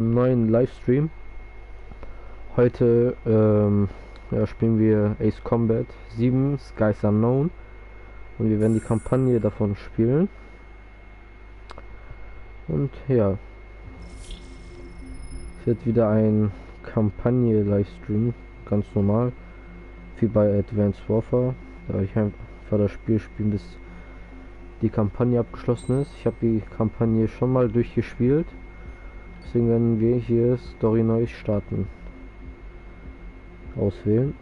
Neuen Livestream. Heute ja, spielen wir Ace Combat 7 Skies Unknown und wir werden die Kampagne davon spielen. Und ja, es wird wieder ein Kampagne-Livestream, ganz normal, wie bei Advanced Warfare. Da ich einfach das Spiel spielen, bis die Kampagne abgeschlossen ist. Ich habe die Kampagne schon mal durchgespielt. Deswegen werden wir hier Story neu starten. Auswählen.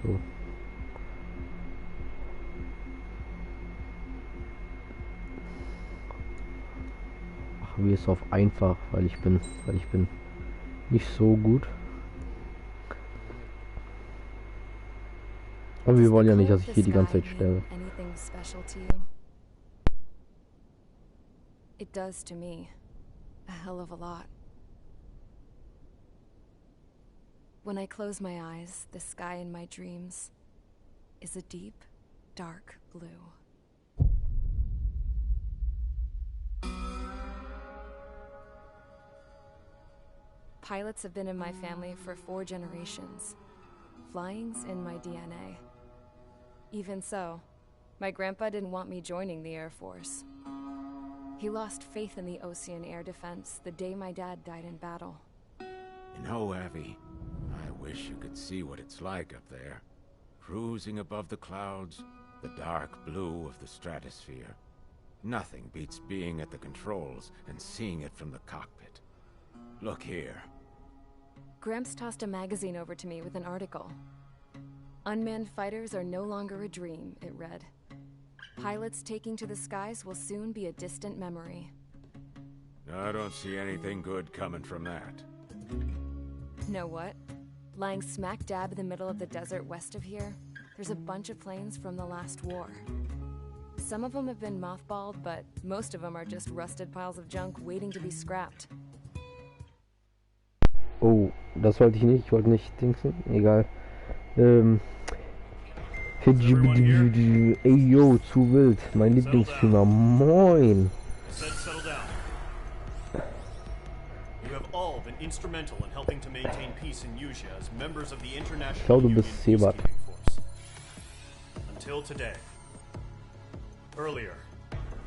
So. Machen wir es auf einfach, weil ich bin nicht so gut. Aber wir wollen ja nicht, dass ich hier die ganze Zeit sterbe. It does to me. A hell of a lot. When I close my eyes, the sky in my dreams is a deep, dark blue. Pilots have been in my family for 4 generations. Flying's in my DNA. Even so, my grandpa didn't want me joining the Air Force. He lost faith in the Ocean Air Defense the day my dad died in battle. You know, Abby, I wish you could see what it's like up there. Cruising above the clouds, the dark blue of the stratosphere. Nothing beats being at the controls and seeing it from the cockpit. Look here. Gramps tossed a magazine over to me with an article. Unmanned fighters are no longer a dream, it read. Pilots taking to the skies will soon be a distant memory. I don't see anything good coming from that. Know what? Lying smack dab in the middle of the desert west of here, there's a bunch of planes from the last war. Some of them have been mothballed, but most of them are just rusted piles of junk waiting to be scrapped. Oh, das wollte ich nicht. Ich wollte nicht dingsen. Egal. Ey yo, zu wild. Mein Lieblingsfilmer. Moin. Ich glaube, du bist Sebat. Until today. Earlier,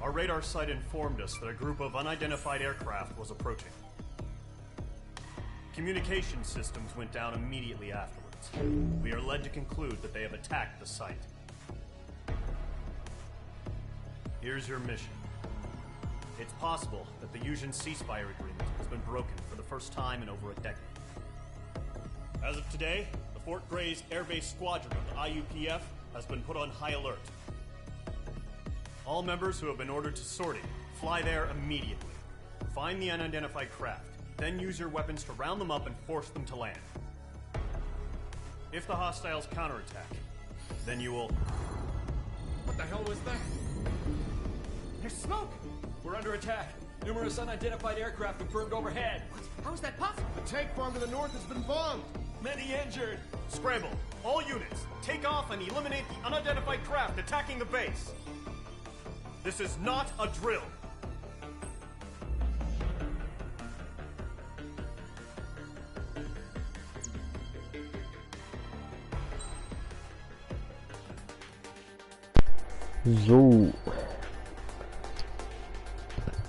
our radar site informed us that a group of unidentified aircraft was approaching. Communication systems went down immediately afterwards. We are led to conclude that they have attacked the site. Here's your mission. It's possible that the Fusion ceasefire agreement has been broken for the first time in over a decade. As of today, the Fort Gray's Air Base Squadron of the IUPF has been put on high alert. All members who have been ordered to sortie, fly there immediately. Find the unidentified craft, then use your weapons to round them up and force them to land. If the hostiles counterattack, then you will... What the hell was that? There's smoke! We're under attack. Numerous unidentified aircraft confirmed overhead. What? How is that possible? The tank farm to the north has been bombed. Many injured. Scramble. All units, take off and eliminate the unidentified craft attacking the base. This is not a drill. So.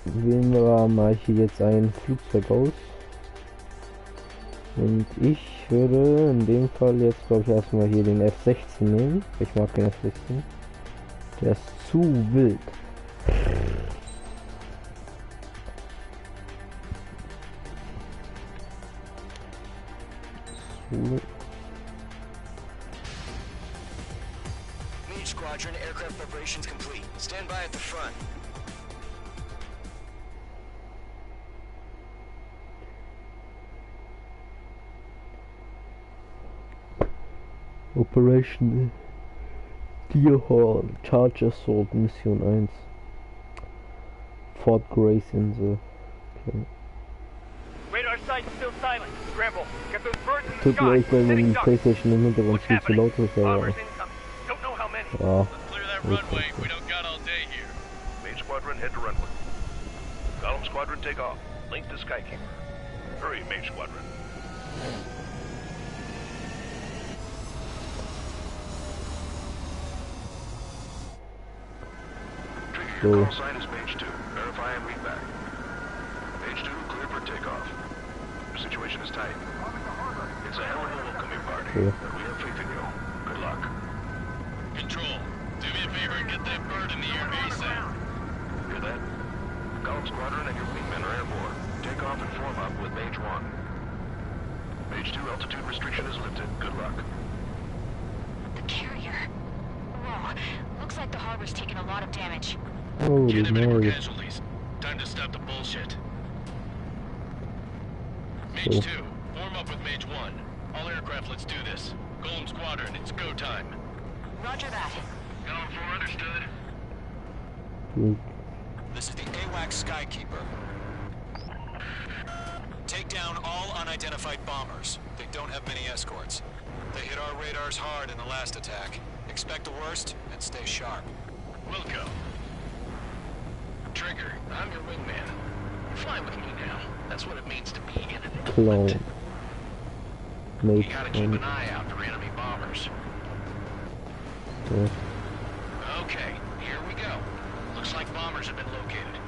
Wählen wir mal hier jetzt ein Flugzeug aus. Und ich würde in dem Fall jetzt, glaube ich, erstmal hier den F-16 nehmen. Ich mag den F-16. Der ist zu wild. So. Squadron, aircraft preparations complete. Stand by at the front. Operation Deerhorn, Charge Assault, Mission 1. Fort Grace Insel. Okay. Radar site still silent. Scramble. Get those birds in the Tut mir sky. echt leid, wenn die Playstation im Hintergrund viel zu laut ist, aber... Don't know how many. Ja. Clear that runway. We don't got all day here. Main Squadron, and head to runway. Column Squadron, take off. Link to Skykeeper. Hurry, Mage Squadron. Trigger, your call sign is Mage 2. Verify and read back. Mage 2, clear for takeoff. Your situation is tight. It's a hell of a welcoming party, but we have faith in you. Good luck. Control, do me a favor and get that bird in the air ASAP. Hear that? Column Squadron and your wingmen are airborne. Take off and form up with Mage 1. Mage 2, altitude restriction is lifted. Good luck. The carrier. Whoa. Looks like the harbor's taken a lot of damage. Holy Can't have any more moly. casualties. Time to stop the bullshit. Mage 2, form up with Mage 1. All aircraft, let's do this. Golem Squadron, it's go time. Roger that. Going for understood. This is the AWACS Skykeeper. Take down all unidentified bombers. They don't have many escorts. They hit our radars hard in the last attack. Expect the worst and stay sharp. Wilco. Trigger, I'm your wingman. Fly with me now. That's what it means to be in an Clone. You gotta keep an eye out for enemy bombers. Yeah. Okay, here we go. Looks like bombers have been located.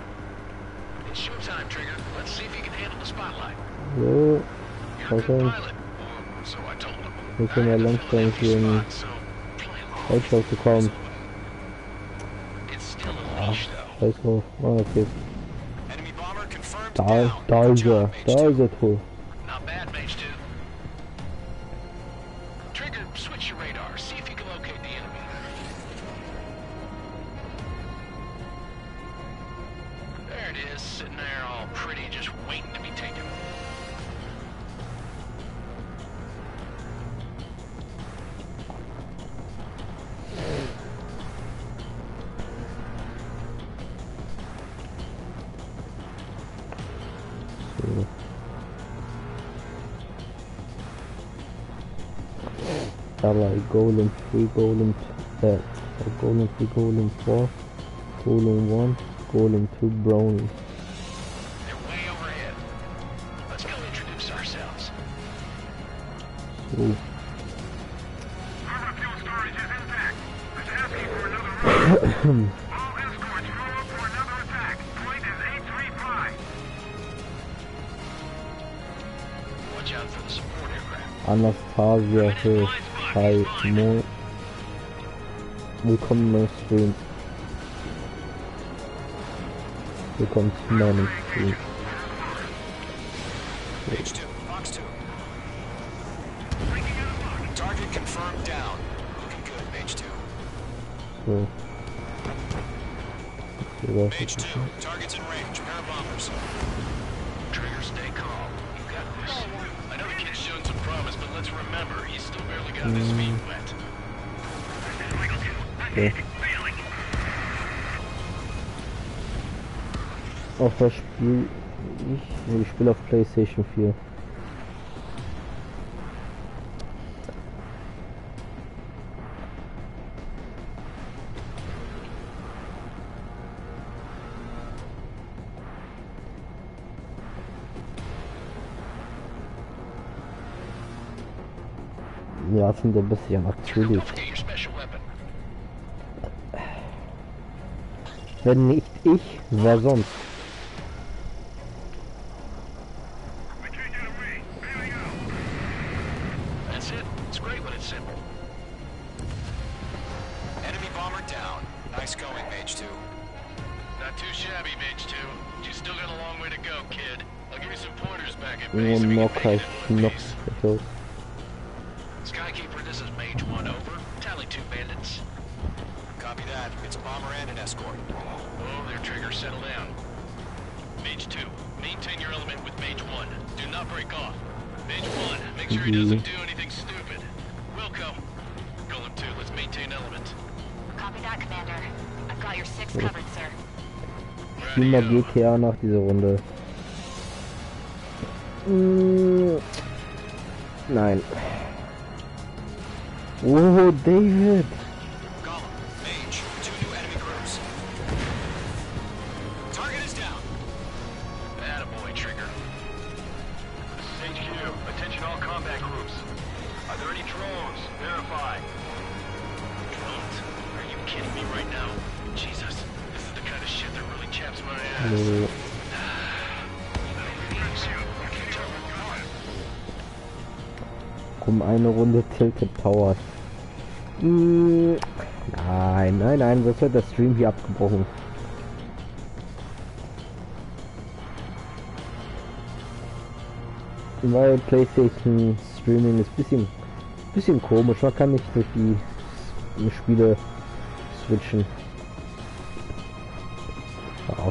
It's showtime, Trigger. Let's see if you can handle the spotlight. Jo. You're a good pilot. So I told him. Wir können ja langsam hier in Deutsch rausgekommen. Scheiß drauf. Ah, okay. Da ist er. Da ist er tot. Not bad, Mage 2. Trigger, switch your radar. See if you can locate the enemy. There it is, sitting there all pretty, just waiting to be taken. Dabei Golem 3, Golem 4, Golem 4, Golem 1, Golem 2, Brownie. They're way overhead. Let's go introduce ourselves. So. Harbor fuel storage is intact. It's asking for another run. All escorts roll up for another attack. Point is 835. Watch out for the support aircraft. Anastasia Hill. Hi, Mo. Willkommen in meinem Stream. Willkommen zu meinem Stream. Mage 2, Fox 2. Target confirmed down. Looking good, Mage 2. So. Mage 2, target's in range. Pair of bombers. Trigger, stay calm. You got this. I know the kid's shown some promise, but let's remember, he's still barely got his feet wet. Okay. Auf was spiele ich? Ich spiele auf PlayStation 4. Ja, sind ein bisschen natürlich. Wenn nicht ich, wer sonst? That's it. It's great when it's simple. Enemy bomber down. Nice going, Mage 2. Not too shabby, Mage 2. But you still got a long way to go, kid. I'll give you some pointers back at base if you can make it in one piece. Skykeeper, this is Mage 1, over. Tally 2 bandits. Copy that. It's a bomber and an escort. Oh, there, Trigger, settle down. Mage 2, maintain your element with Mage 1. Do not break off. Mage 1, make sure he doesn't do anything stupid. Wilco. Golem 2, let's maintain element. Copy that, Commander. I've got your 6 covered, sir. Spiel mal GTA nach dieser Runde. Nein. Oh, David! Golem, Mage, 2 new enemy groups. Target is down. Attaboy, Trigger. This is HQ. Attention all combat groups. Are there any drones? Verify. Drones? Are you kidding me right now? Jesus, this is the kind of shit that really chaps my ass. Nö. Eine Runde Tilted Tower. Nein, was wird der Stream hier abgebrochen? Weil PlayStation Streaming ist bisschen komisch. Man kann nicht durch die Spiele switchen.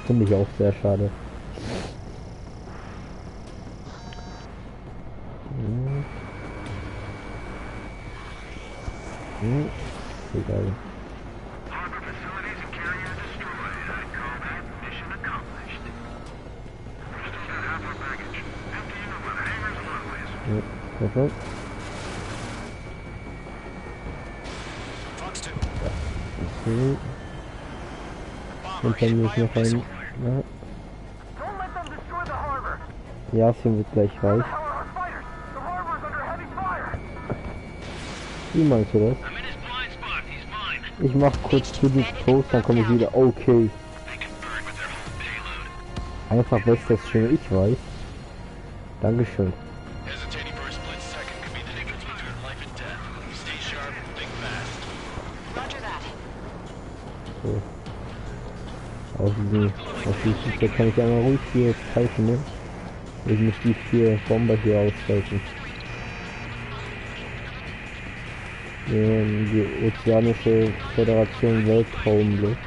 Finde ich auch sehr schade. Egal. Harbor facilities and carrier destroyed. I call that mission accomplished. We still got half our baggage. Emptying them with hangars and runways. Perfekt. Fox 2. So. Und dann muss noch ein... Ja. Don't let them destroy the harbor. Ja, Film wird gleich reich. How are our fighters? The harbor is under heavy fire. Wie meinst du das? I'm in his blind spot. He's mine. Ich mach kurz zu den Post, dann komme ich wieder. Okay. They can burn with their whole payload. Einfach weiß das schon, ich weiß. Dankeschön. Hesitating for a split second could be the difference between life and death. Stay sharp, think fast. Roger that. So. Auf diesen Zeit kann ich einmal ruhig hier pfeifen, ne? Ich muss die 4 Bomber hier ausschalten. Die Ozeanische Föderation Weltraumblick.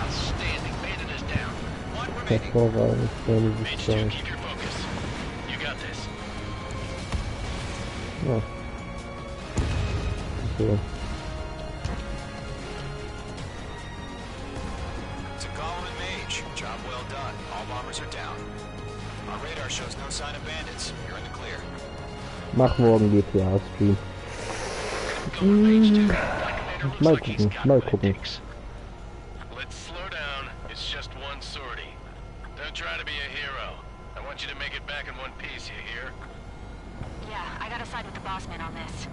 Outstanding. Bandit is down. One remaining. Hervorragend, meine Mage 2, Sichtweise. keep your focus. You got this. Ja. So. To Gollum and Mage, job well done. All bombers are down. Our radar shows no sign of bandits. You're in the clear. Mach morgen GTA Stream. Mal gucken. Let's slow down. It's just one sortie. Don't try to be a hero. I want you to make it back in one piece, you hear? Yeah, I gotta side with the boss man on this.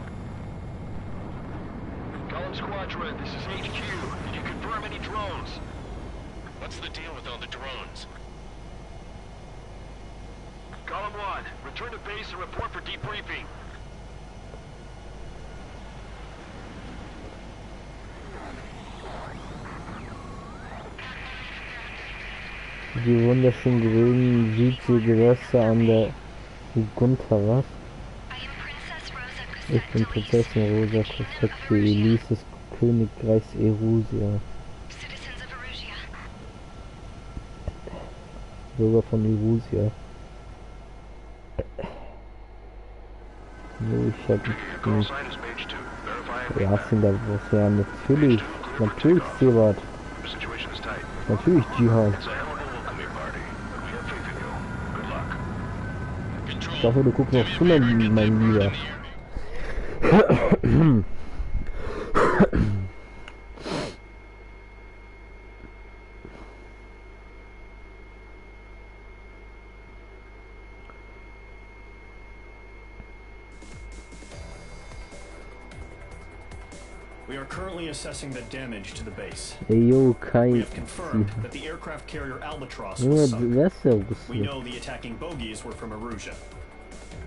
Column Squadron, this is HQ. Did you confirm any drones? What's the deal with all the drones? Column 1, return to base and report for debriefing. Die wunderschön grünen Südseegewässer an der Gunther, was? Ich bin Prinzessin Rosa Kossett für Elise des Königreichs Erusia. Bürger von Erusia. So, ich hab Call sign is Mage 2. Verify and ja, read sind da was, ja, natürlich Seebart, back. Situation is tight. natürlich Jihad. It's a hell of a welcoming party. We have faith in you. Good luck. Ich hoffe, du guckst noch zu, mein Lieber. We are currently assessing the damage to the base. Ey, yo, We Kai. have confirmed that the aircraft carrier Albatross Junge, was sunk. wer ist der We Russe? know the attacking bogies were from Erusia.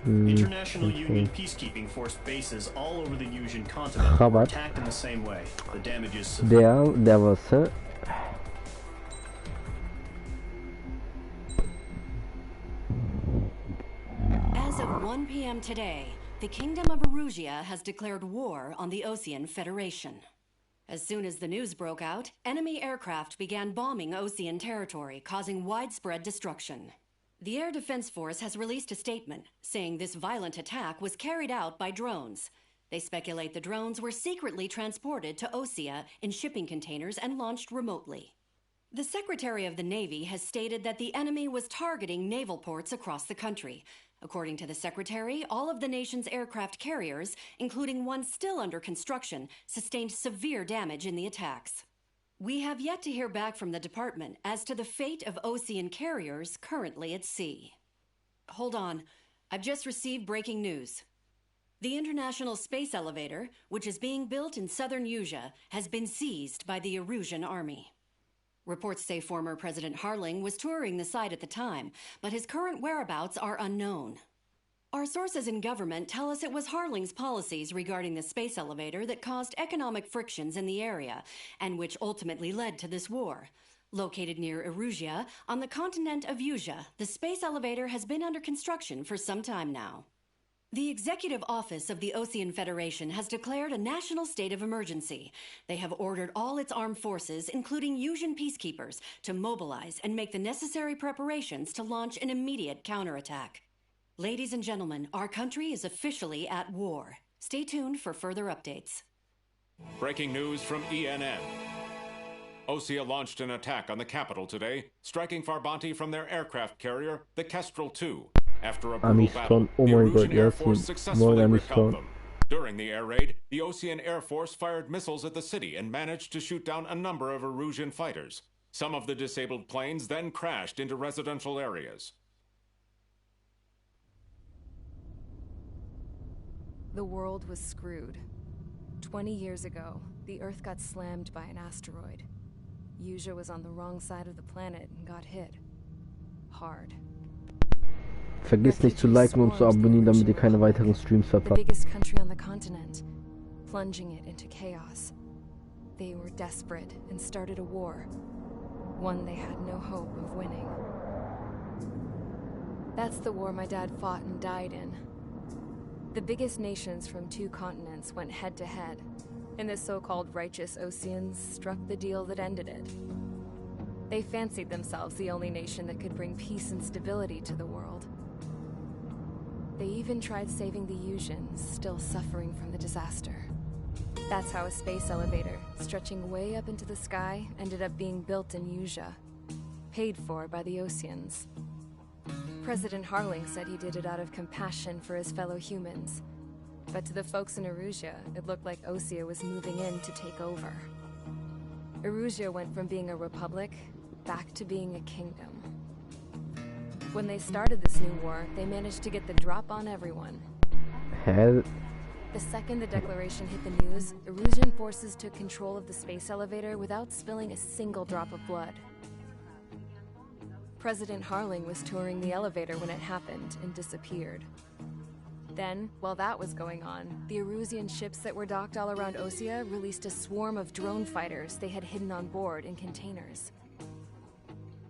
Hm, International okay. Union peacekeeping force bases all over the Yusian continent were Rabat. attacked in the same way. The damage is severe. Der was, hä? As of 1 p.m. today, the Kingdom of Erusia has declared war on the Osean Federation. As soon as the news broke out, enemy aircraft began bombing Osean territory, causing widespread destruction. The Air Defense Force has released a statement saying this violent attack was carried out by drones. They speculate the drones were secretly transported to Osea in shipping containers and launched remotely. The Secretary of the Navy has stated that the enemy was targeting naval ports across the country. According to the Secretary, all of the nation's aircraft carriers, including one still under construction, sustained severe damage in the attacks. We have yet to hear back from the department as to the fate of Ocean carriers currently at sea. Hold on. I've just received breaking news. The International Space Elevator, which is being built in southern Usea, has been seized by the Erusian army. Reports say former President Harling was touring the site at the time, but his current whereabouts are unknown. Our sources in government tell us it was Harling's policies regarding the space elevator that caused economic frictions in the area, and which ultimately led to this war. Located near Erusea, on the continent of Usea, the space elevator has been under construction for some time now. The Executive Office of the Ocean Federation has declared a national state of emergency. They have ordered all its armed forces, including Usian peacekeepers, to mobilize and make the necessary preparations to launch an immediate counterattack. Ladies and gentlemen, our country is officially at war. Stay tuned for further updates. Breaking news from ENN. Osea launched an attack on the capital today, striking Farbanti from their aircraft carrier, the Kestrel II. After a brutal battle, the Erusian Air Force successfully repelled them. During the air raid, the Ocean Air Force fired missiles at the city and managed to shoot down a number of Erusian fighters. Some of the disabled planes then crashed into residential areas. The world was screwed. 20 years ago, the Earth got slammed by an asteroid. Usea was on the wrong side of the planet and got hit. Hard. Vergiss nicht zu liken und zu abonnieren, damit ihr keine weiteren Streams The verpasst. biggest country on the continent, plunging it into chaos. They were desperate and started a war, one they had no hope of winning. That's the war my dad fought and died in. The biggest nations from 2 continents went head to head, and the so-called righteous Oceans struck the deal that ended it. They fancied themselves the only nation that could bring peace and stability to the world. They even tried saving the Usians, still suffering from the disaster. That's how a space elevator, stretching way up into the sky, ended up being built in Usea, paid for by the Oceans. President Harling said he did it out of compassion for his fellow humans. But to the folks in Erusea, it looked like Osea was moving in to take over. Erusea went from being a republic back to being a kingdom. When they started this new war, they managed to get the drop on everyone. Hell. The second the declaration hit the news, Erusian forces took control of the space elevator without spilling a single drop of blood. President Harling was touring the elevator when it happened and disappeared. Then, while that was going on, the Erusian ships that were docked all around Osea released a swarm of drone fighters they had hidden on board in containers.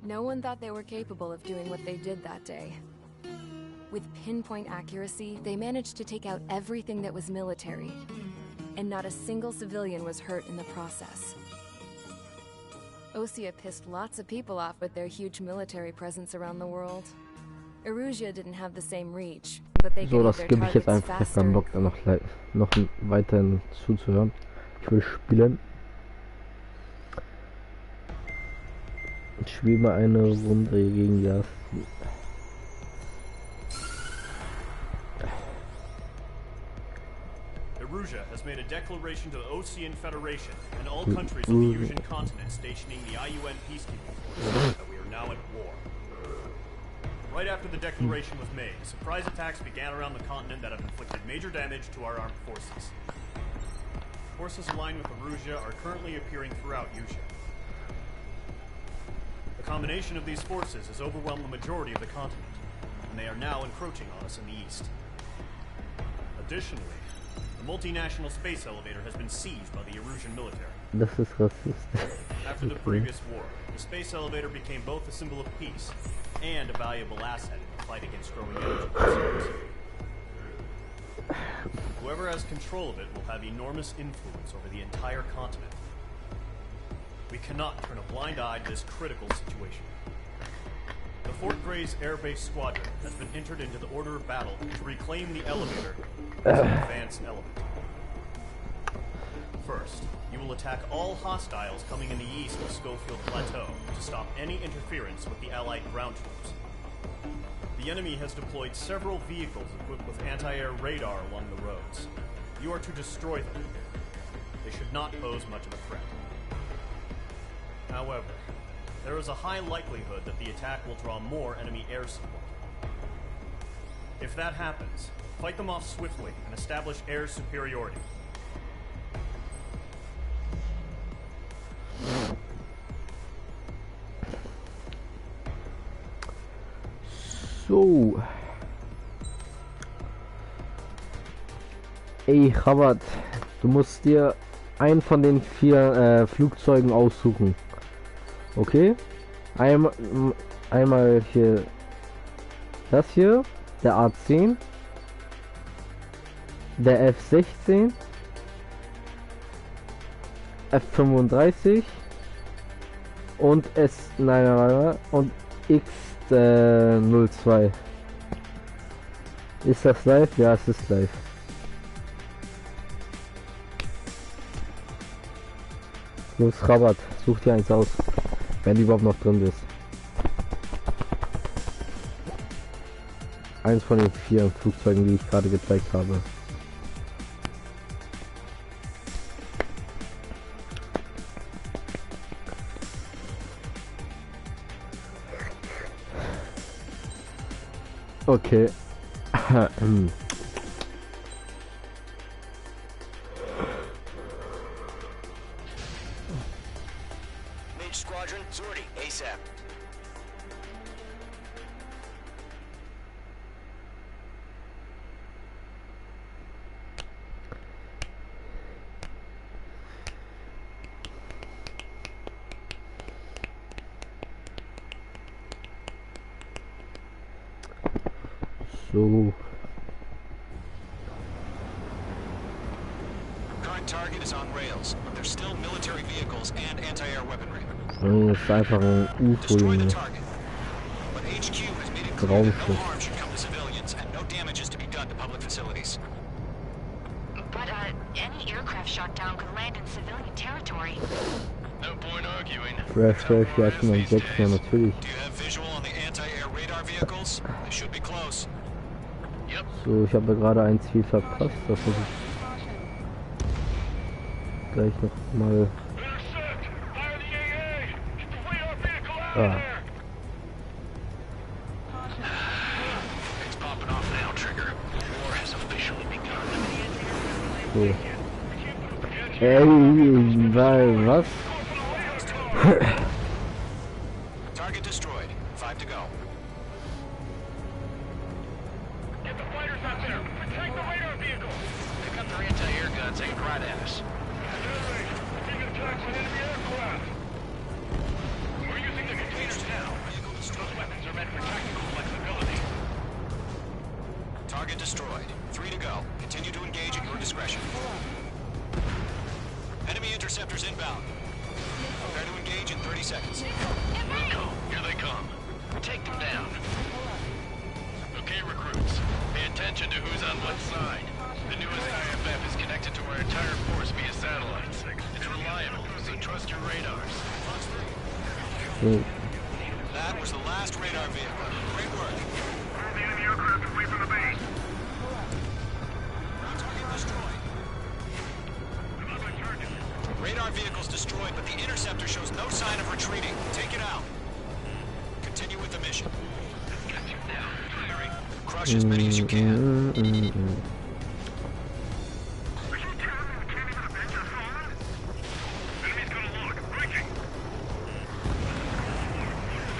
No one thought they were capable of doing what they did that day. With pinpoint accuracy, they managed to take out everything that was military, and not a single civilian was hurt in the process. Osea pissed lots of people off with their huge military presence around the world. Erusea didn't have the same reach, but they So, gained das their gebe ich jetzt targets einfach. Ich habe keinen faster. Bock, da noch weiterhin zuzuhören. Ich will spielen. Ich spiele mal eine Runde gegen das. Erusea has made a declaration to the Ocean Federation and all countries on the Usian continent stationing the IUN peacekeeping forces that we are now at war. Right after the declaration was made, surprise attacks began around the continent that have inflicted major damage to our armed forces. Forces aligned with Erusea are currently appearing throughout Usea. The combination of these forces has overwhelmed the majority of the continent, and they are now encroaching on us in the east. Additionally, the multinational space elevator has been seized by the Erusian military. Das ist rassistisch. After the previous war, the space elevator became both a symbol of peace and a valuable asset in the fight against growing energy concerns. Whoever has control of it will have enormous influence over the entire continent. We cannot turn a blind eye to this critical situation. The Fort Gray's Air Base Squadron has been entered into the order of battle to reclaim the elevator as an advanced element. First, you will attack all hostiles coming in the east of Schofield Plateau to stop any interference with the Allied ground troops. The enemy has deployed several vehicles equipped with anti-air radar along the roads. You are to destroy them. They should not pose much of a threat. However, there is a high likelihood that the attack will draw more enemy air support. If that happens, fight them off swiftly and establish air superiority. So. Ey, Rabat, du musst dir einen von den 4 Flugzeugen aussuchen. Okay? Einmal hier das hier, der A10, der F16, F35 und und X02. Ist das live? Ja, es ist live. Los, Rabat, such dir eins aus, wenn die überhaupt noch drin ist. Eins von den 4 Flugzeugen, die ich gerade gezeigt habe. Okay. Squadron, sortie, ASAP. So. Current target is on rails, but there's still military vehicles and anti-air weaponry. Das ist einfach ein UFO, Junge. Raumschiff. But any aircraft shot down could land in civilian territory. No point arguing. Fresh, ja, ich bin 6, ja, natürlich. So, ich habe gerade ein Ziel verpasst, das muss ich gleich noch mal. Ah. So. Ey, was? Target destroyed. 5 to go. Get the fighters out there! Protect the radar vehicle! They've got their anti-air guns aimed right at us. Taking attacks on enemy aircraft! We're using the containers now. Those weapons are meant for tactical flexibility. Target destroyed. 3 to go. Continue to engage at your discretion. Enemy interceptors inbound. Prepare to engage in 30 seconds. Wilco, here they come. Take them down. Okay, recruits. Pay attention to who's on what side. The newest IFF is connected to our entire force via satellites. It's reliable, so trust your radars. That was the last radar vehicle. Great work. All the enemy aircraft away from the base. Target destroyed. Radar vehicle's destroyed, but the interceptor shows no sign of retreating. Take it out. Continue with the mission. Crush as many as you can.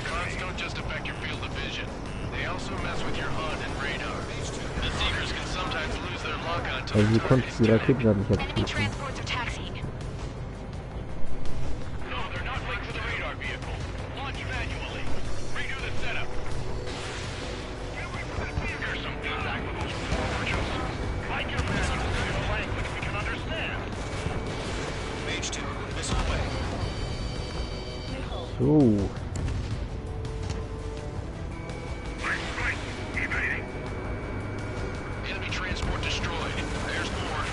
Guns don't just affect your field of vision. They also mess with your HUD and radar. The Seekers can sometimes lose their lock on to Also, du konntest die Raketen gerade nicht Enemy abschießen. transports are taxiing. No, they're not linked to the radar vehicle. Launch manually. Redo the setup. Here's some feedback with those forwards. Like your message in a language we can understand. Mage 2, missile away. So. enemy transport destroyed. There's more.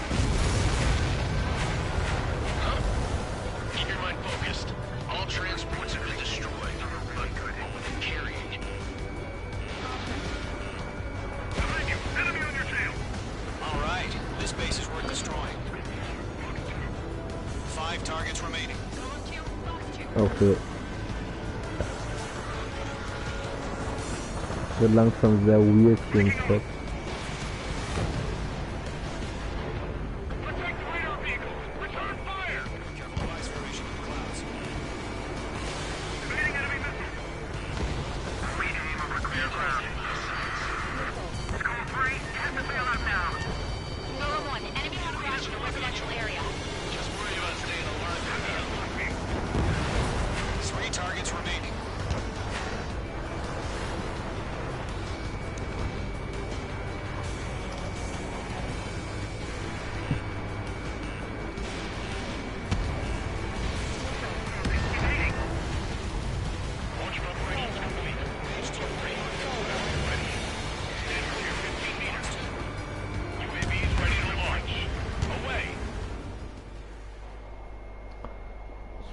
Huh? Keep your mind focused. All transports have been destroyed. But what were they carrying? targets remaining. Okay. Wird langsam sehr weird hier im Set.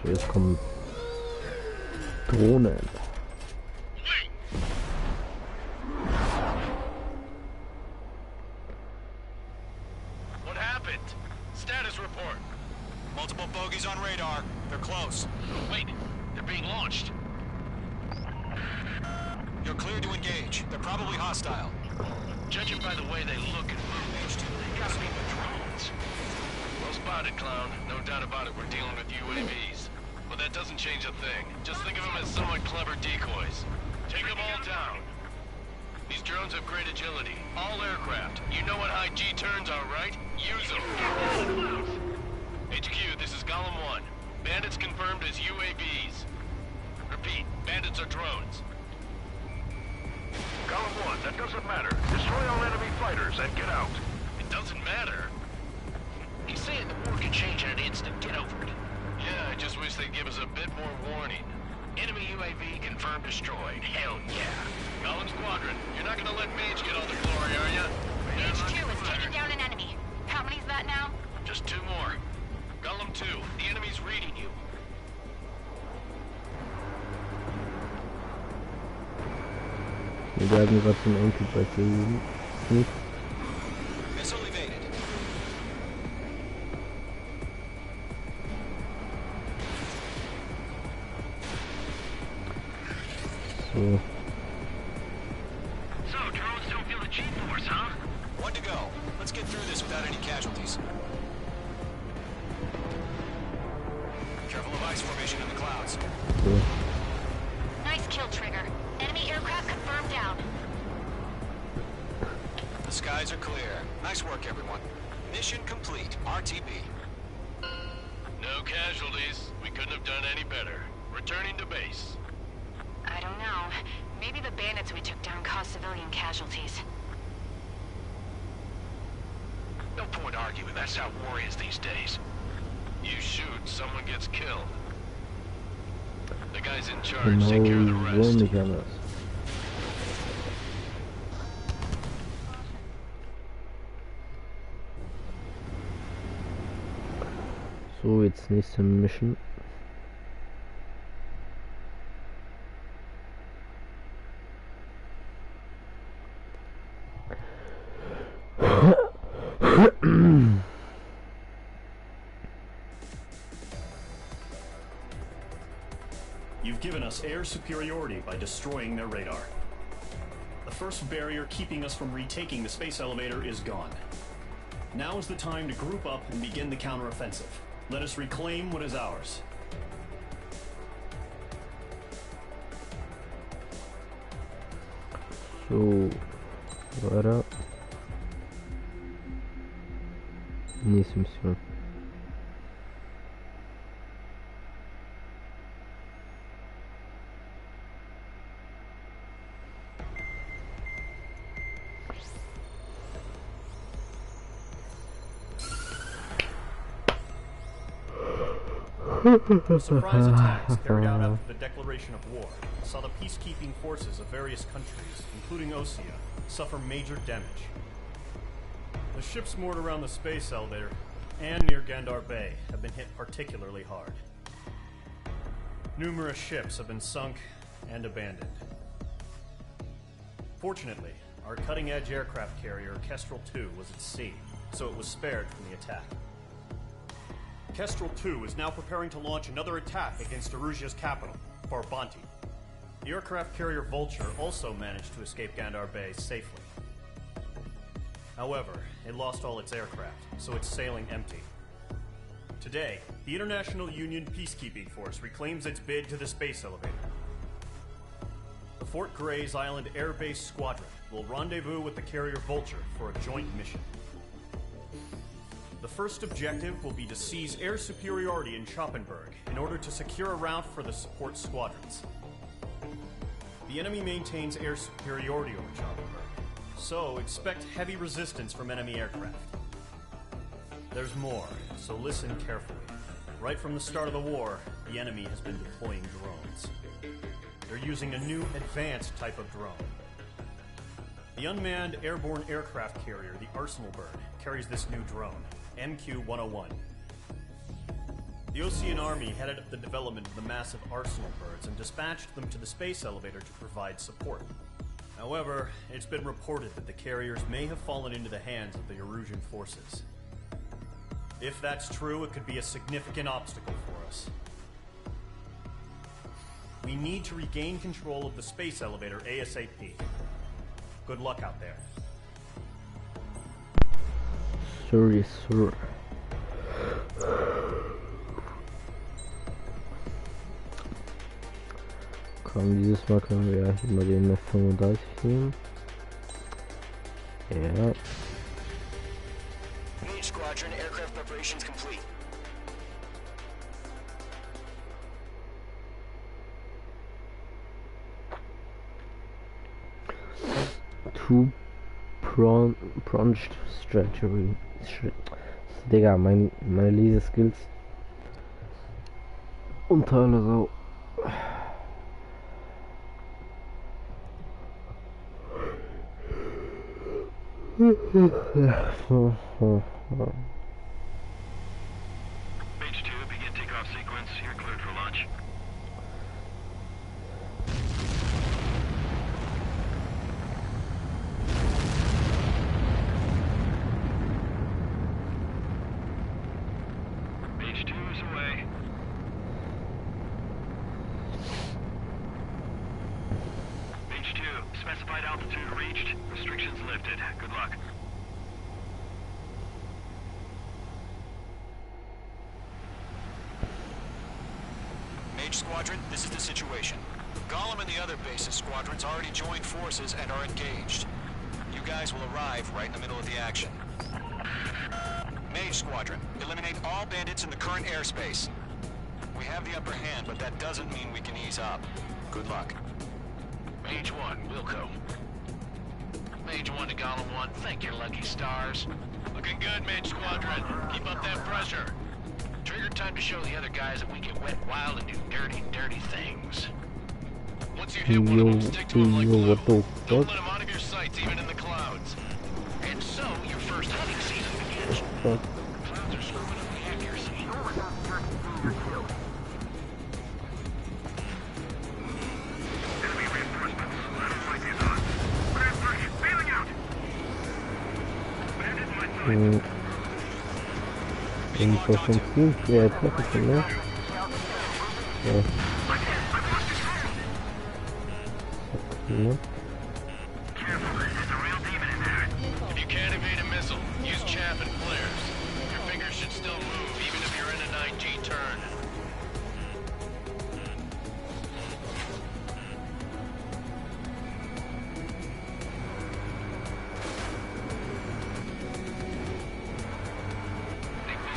So, jetzt kommen Drohnen. What happened? Status report. Multiple bogies on radar. They're close. Wait, they're being launched. You're cleared to engage. They're probably hostile. Judging by the way they look and move, they gotta be drones. Well spotted, clown. No doubt about it, we're dealing with UAVs. But that doesn't change a thing. Just think of them as somewhat clever decoys. Take them all down. These drones have great agility. All aircraft. You know what high G turns are, right? Use them. HQ, this is Column 1. Bandits confirmed as UAVs. Repeat, bandits are drones. Column 1, that doesn't matter. Destroy all enemy fighters and get out. It doesn't matter. He's saying the war could change in an instant. Get over it. Yeah, I just wish they'd give us a bit more warning. Enemy UAV confirmed destroyed. Hell yeah. Column Squadron, you're not gonna let Mage get all the glory, are ya? Mage 2 is taking down an enemy. How many's that now? Just 2 more. Column 2, the enemy's reading you. Wir werden gerade zum Enkel bei Filmen. Nicht. Missile evaded. So. So, drones don't feel the G-force, huh? One to go. Let's get through this without any casualties. Careful of ice formation in the clouds. So. Nice kill, Trigger. Enemy aircraft confirmed down. The skies are clear. Nice work, everyone. Mission complete. RTB. No casualties. We couldn't have done any better. Returning to base. I don't know. Maybe the bandits we took down caused civilian casualties. No point arguing. That's how war is these days. You shoot, someone gets killed. The guys in charge take care of the rest. Nicht anders. So, jetzt nächste Mission. You've given us air superiority by destroying their radar. The first barrier keeping us from retaking the space elevator is gone. Now is the time to group up and begin the counteroffensive. Let us reclaim what is ours. So, weiter. Nächste Mission. Surprise attacks carried out after the declaration of war saw the peacekeeping forces of various countries, including Osea, suffer major damage. The ships moored around the space elevator and near Gandar Bay have been hit particularly hard. Numerous ships have been sunk and abandoned. Fortunately, our cutting-edge aircraft carrier Kestrel 2 was at sea, so it was spared from the attack. Kestrel 2 is now preparing to launch another attack against Erusia's capital, Farbanti. The aircraft carrier Vulture also managed to escape Gandar Bay safely. However, it lost all its aircraft, so it's sailing empty. Today, the International Union Peacekeeping Force reclaims its bid to the space elevator. The Fort Gray's Island Air Base Squadron will rendezvous with the carrier Vulture for a joint mission. The first objective will be to seize air superiority in Schoppenberg in order to secure a route for the support squadrons. The enemy maintains air superiority over Schoppenberg, so expect heavy resistance from enemy aircraft. There's more, so listen carefully. Right from the start of the war, the enemy has been deploying drones. They're using a new advanced type of drone. The unmanned airborne aircraft carrier, the Arsenal Bird, carries this new drone, MQ-101. The Osean Army headed up the development of the massive Arsenal Birds and dispatched them to the space elevator to provide support. However, it's been reported that the carriers may have fallen into the hands of the Erusian forces. If that's true, it could be a significant obstacle for us. We need to regain control of the space elevator ASAP. Good luck out there. Sorry, sir. Komm, dieses Mal können wir ja hier mal den F-35 nehmen. Ja. Mage Squadron, aircraft preparations complete. Two-pronged strategy. Digga, meine Leseskills. Unter so. Mage 2, begin takeoff sequence. You're cleared for launch. Mage 2 is away. Mage 2, specified altitude reached. Restrictions lifted. Good luck. Mage Squadron, this is the situation. Gollum and the other base's squadrons already joined forces and are engaged. You guys will arrive right in the middle of the action. Mage Squadron, eliminate all bandits in the current airspace. We have the upper hand, but that doesn't mean we can ease up. Good luck. Mage 1, Wilco. Mage 1 to Gollum 1, thank your lucky stars. Looking good, Mage Squadron. Keep up that pressure. Trigger time to show the other guys that we get wet wild and do dirty, dirty things. Once you hit one of them, stick to them like glue. Don't let them out of your sights, even in the clouds. And so, your first hunting season begins. The clouds are screwing up the accuracy. Enemy reinforcements. Satellite is on. Transport failing out. Bandit my side. Reinforcing team? Yeah, it's everything, yeah. Yeah. Careful, there's a real demon in there. If you can't evade a missile, use chaff and flares. Your fingers should still move, even if you're in a 9G turn.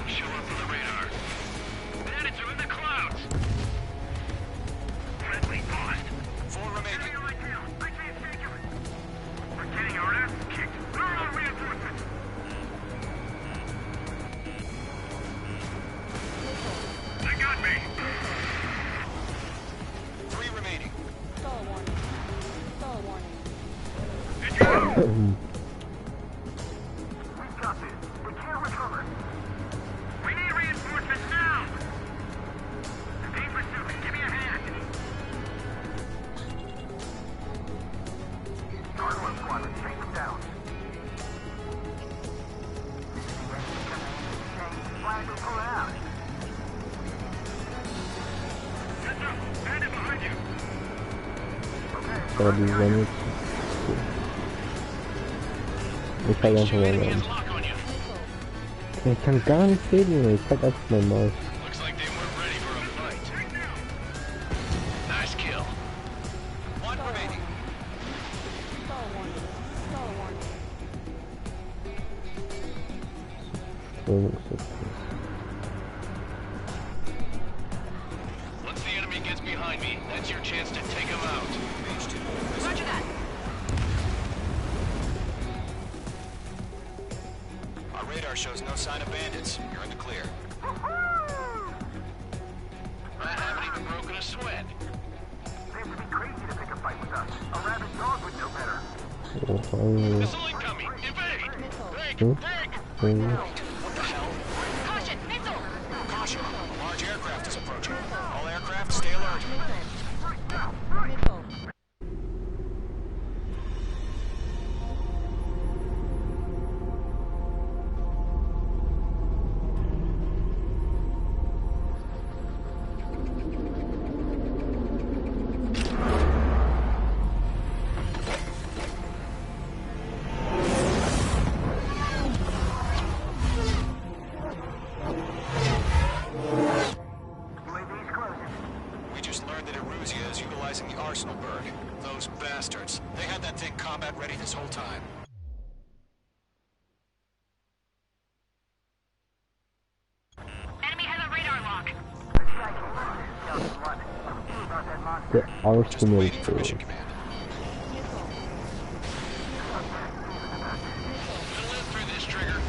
Show up on the radar. Bandits are in the clouds. Friendly lost. 4 remaining. I can't take it. We're getting our ass kicked. Where are our reinforcements? They got me. 3 remaining. Stall warning. Stall warning. We've got this. We can't recover. We need reinforcements now. Being pursued. Give me a hand. Cargo squadron, take them down. Flag will pull out. Aber die Sonne ist cool. Ich halt einfach mal rein. Ich kann gar nicht reden, ich halt einfach mal Maus. Once the enemy gets behind me, that's your chance to take him out. Roger that. Our radar shows no sign of bandits. You're in the clear. I haven't even broken a sweat. Seems to be crazy to pick a fight with us. A rabid dog would know better. Missile incoming! Evade! Break! Break! What the hell? Caution! Missile! Caution! A large aircraft is approaching. All aircraft, stay alert. We just learned that Eruzia is utilizing the Arsenal bird. Those bastards. They had that thing combat ready this whole time. Enemy has a radar lock. The Arsenal Waiting for mission command. You'll live through this, Trigger.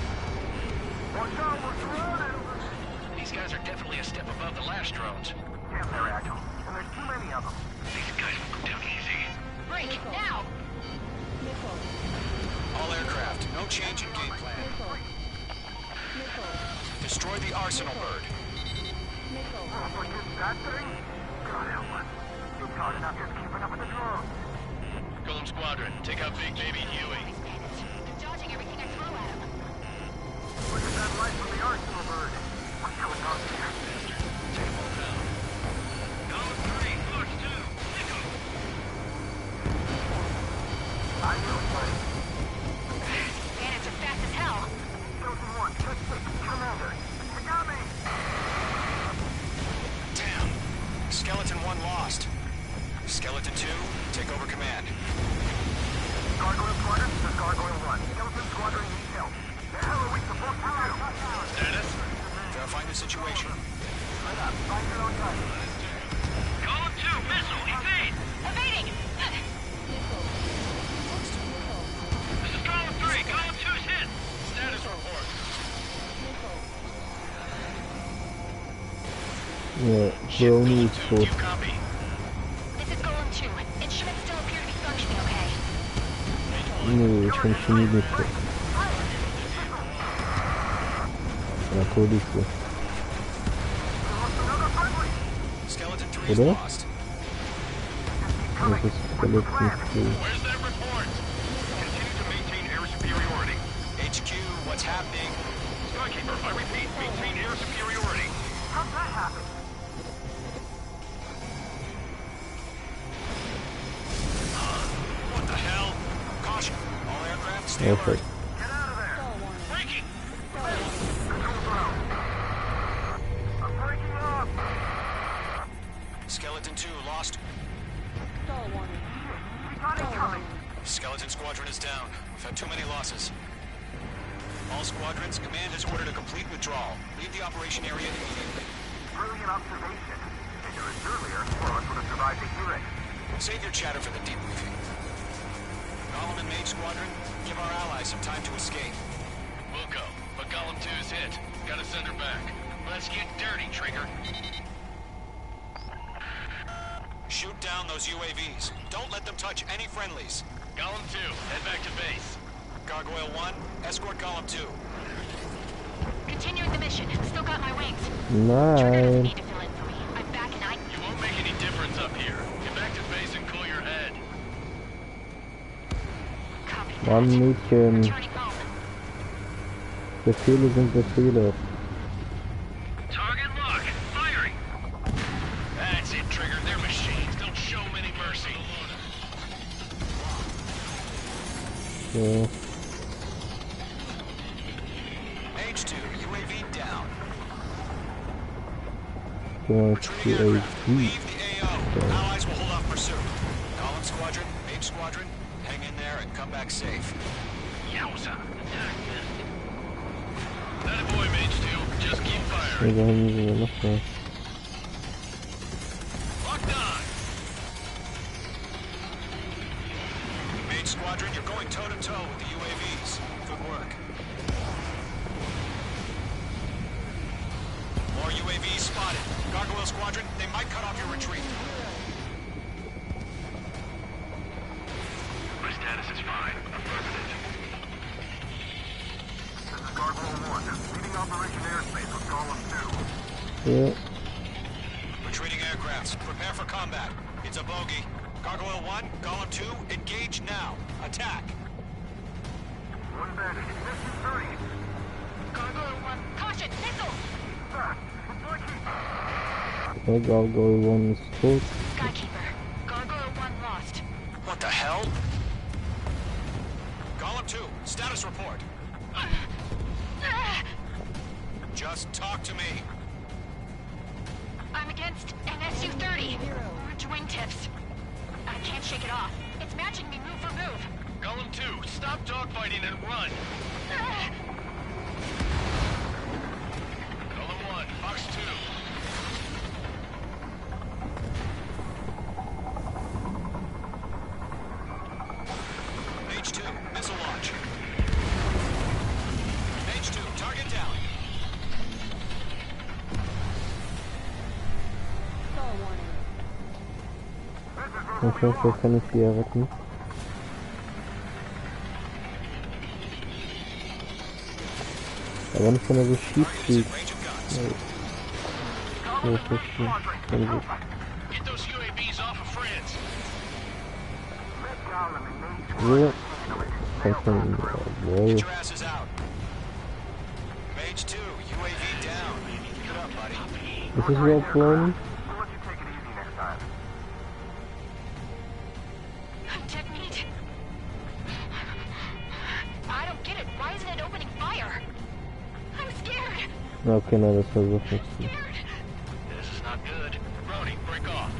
These guys are definitely a step above the last drones. Damn, they're agile. And there's too many of them. These guys will go down easy. Break! Now! All aircraft, no change in game plan. Destroy the Arsenal bird. That thing? God help us. It's hard enough just keeping up with the drones. Gucken Squadron, take out Big Baby Huey. They're dodging everything I throw at them. Look at that light from the Arsenal bird. What's going on here? Column 3, push 2, Nico. I will fight. Bandits are fast as hell. Chosen 1, check 6, Commander. You got me! Damn. Skeleton 1 lost. Skeleton 2, take over command. Gargoyle Squadron, this is Gargoyle 1. Skeleton Squadron needs help. The hell are we supposed to do? Status? Verifying the situation. Right up, find your own gun. Column 2, missile, evade! Evading! This is Column 3, Column 2's hit. Status report. Yeah, Brony ist tot. You copy? This is Golem 2. Instruments still appear to be functioning okay. Nee, ich funktioniert nicht so. Natürlich so. Skeleton 3 is Oder? lost. Das ist Skeleton 2. Where's that report? Continue to maintain air superiority. HQ, what's happening? Skykeeper, I repeat, maintain air superiority. How'd that happen? What the hell? Caution. All aircraft, stay Okay. alert. Get out of there! Breaking! Control ground. I'm breaking up! Skeleton 2 lost. We got it coming! Skeleton Squadron is down. We've had too many losses. All squadrons, command has ordered a complete withdrawal. Leave the operation area immediately. Brilliant observation. If it was earlier, more of us would have survived to hear it. Save your chatter for the debriefing. Golem and Mage Squadron, give our allies some time to escape. We'll go, but Column 2's hit. Gotta send her back. Let's get dirty, Trigger. Shoot down those UAVs. Don't let them touch any friendlies. Column 2, head back to base. Gargoyle 1, escort Golem 2. Continuing the mission. Still got my wings. Nein. Need to fill in for me. I'm back and You won't make any difference up here. Get back to base and cool your head. Mann, Mädchen. returning home. Befehle sind Befehle. Target lock. Firing. That's it, Trigger. They're machines. Don't Ja. Mage 2, UAV down. Retreating aircraft. Leave the AO. Allies will hold off pursuit. Column Squadron, Mage Squadron, hang in there and come back safe. Yowza. That boy, Mage 2. Just keep firing. Locked on. Mage Squadron, you're going toe-to-toe with the UAVs. Good work. More UAVs spotted. Gargoyle Squadron, they might cut off your retreat. My status is fine. Affirmative. This is Gargoyle 1. Leading Operation Airspace with Column 2. Yeah. Retreating aircrafts, prepare for combat. It's a bogey. Gargoyle 1, Column 2, engage now. Attack. One bandit. Mission 30. Gargoyle 1, caution, missile! Gargoyle 1 is tot. Skykeeper, Gargoyle 1 lost. What the hell? Column 2, status report. Just talk to me. I'm against an SU-30. Orange wingtips. I can't shake it off. It's matching me move for move. Column 2, stop dogfighting and run. Column 1, Fox 2. Mage 2, missile launch. Mage 2, target down. Okay, vielleicht kann ich die ja retten. Aber nicht, wenn er so schief fliegt. Ja, das ist schon gut. Get those UAVs off of France. So. Kannst du ihn... Wow. Get your asses out. Mage 2, UAV down. Get up, buddy. Ist das überhaupt one? Technique. I don't get it. Why isn't it opening fire? I'm scared. Okay, nein, das war wirklich nicht gut. This is not good. Brody, break off.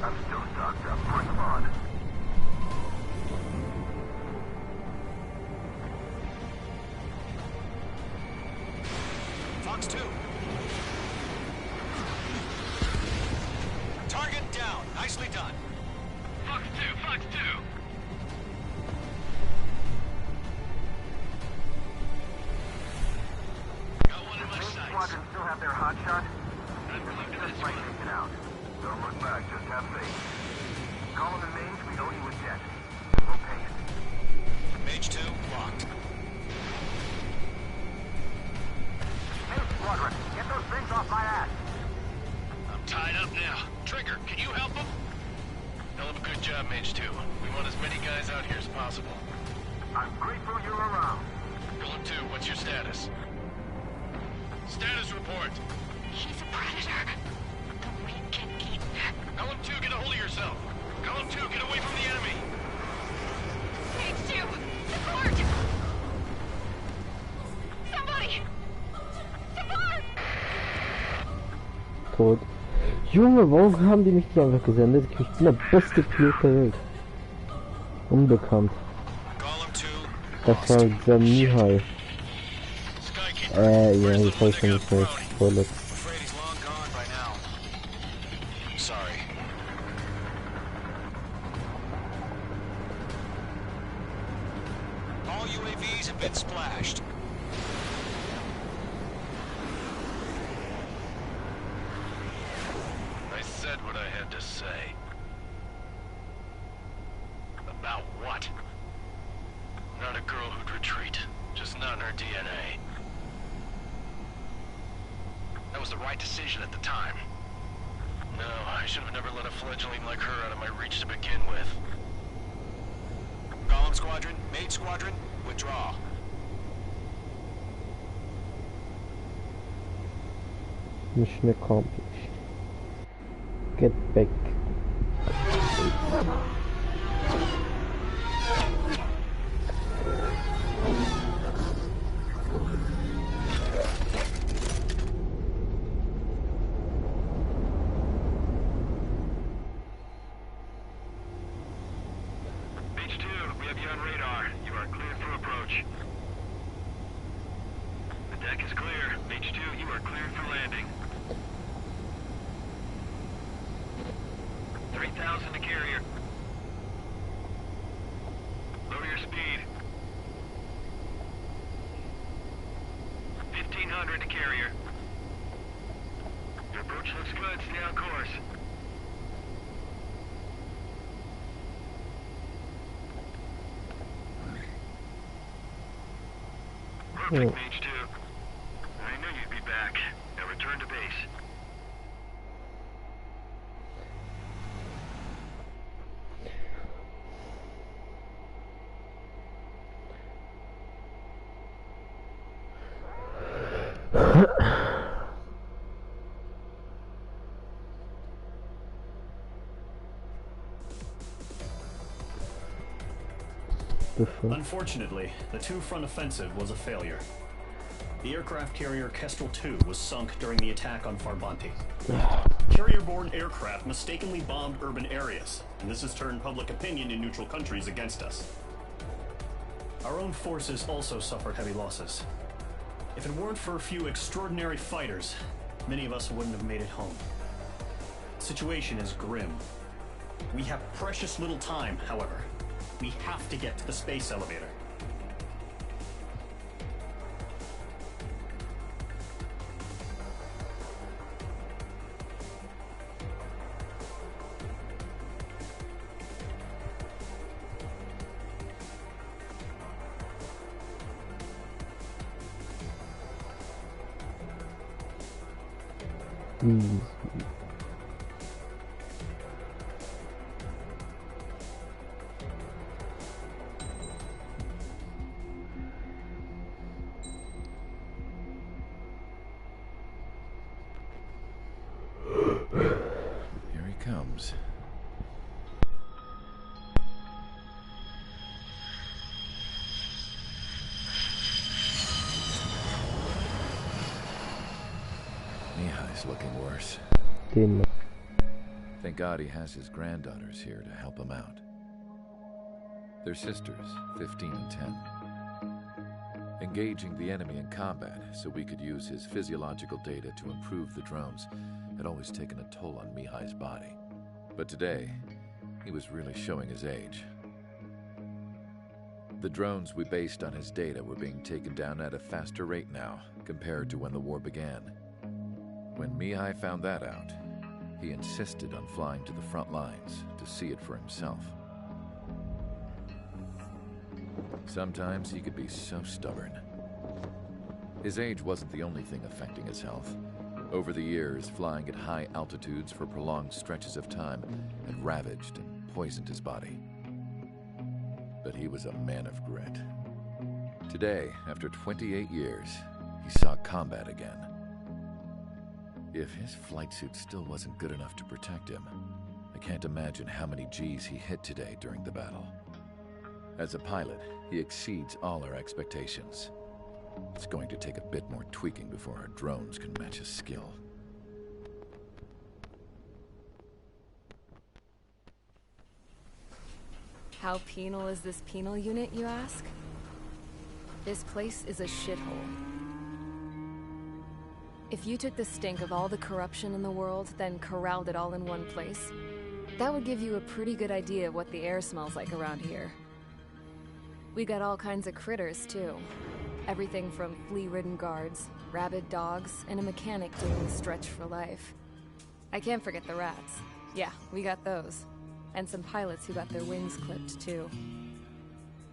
I'm still stuck. Come on. Fox 2. Target down. Nicely done. Fox 2, Fox 2. Got one in my sights. Squadron still have their hot shot. Just fight it out. Don't look back. Just have faith. Call them in Mage. We owe you a jet. We'll pay it. Mage 2, locked. Hey, Squadron, get those things off my ass. I'm tied up now. Trigger, can you help him? Hell of a good job, Mage 2. We want as many guys out here as possible. I'm grateful you're around. Column 2, what's your status? Status report. He's a predator. The weak can eat. Column 2, get a hold of yourself. Column 2, get away from the enemy. Mage 2, support! Somebody! Support! Tot. Junge, warum haben die mich nicht einfach gesendet? Ich bin der beste Pilot der Welt. Unbekannt. Das war der Mihai. Ja, das heißt ja nicht mehr. Toilet. All UAVs have been splashed. I said what I had to say. About what? Not a girl who'd retreat. Just not in her DNA. That was the right decision at the time. No, I should have never let a fledgling like her out of my reach to begin with. Column Squadron, Mage Squadron, withdraw. Mission accomplished. Get back. Perfect, Mage 2. I knew you'd be back. Now return to base. Unfortunately, the two-front offensive was a failure. The aircraft carrier Kestrel II was sunk during the attack on Farbanti. Carrier-borne aircraft mistakenly bombed urban areas, and this has turned public opinion in neutral countries against us. Our own forces also suffered heavy losses. If it weren't for a few extraordinary fighters, many of us wouldn't have made it home. The situation is grim. We have precious little time, however. We have to get to the space elevator. Here he comes. Mihai's looking worse. Thank God he has his granddaughters here to help him out. They're sisters, 15 and 10. Engaging the enemy in combat so we could use his physiological data to improve the drones had always taken a toll on Mihai's body. But today, he was really showing his age. The drones we based on his data were being taken down at a faster rate now compared to when the war began. When Mihai found that out, he insisted on flying to the front lines to see it for himself. Sometimes he could be so stubborn. His age wasn't the only thing affecting his health. Over the years, flying at high altitudes for prolonged stretches of time had ravaged and poisoned his body. But he was a man of grit. Today, after 28 years, he saw combat again. If his flight suit still wasn't good enough to protect him, I can't imagine how many G's he hit today during the battle. As a pilot, he exceeds all our expectations. It's going to take a bit more tweaking before our drones can match his skill. How penal is this penal unit, you ask? This place is a shithole. If you took the stink of all the corruption in the world, then corralled it all in one place, that would give you a pretty good idea of what the air smells like around here. We got all kinds of critters, too. Everything from flea-ridden guards, rabid dogs, and a mechanic doing the stretch for life. I can't forget the rats. Yeah, we got those. And some pilots who got their wings clipped, too.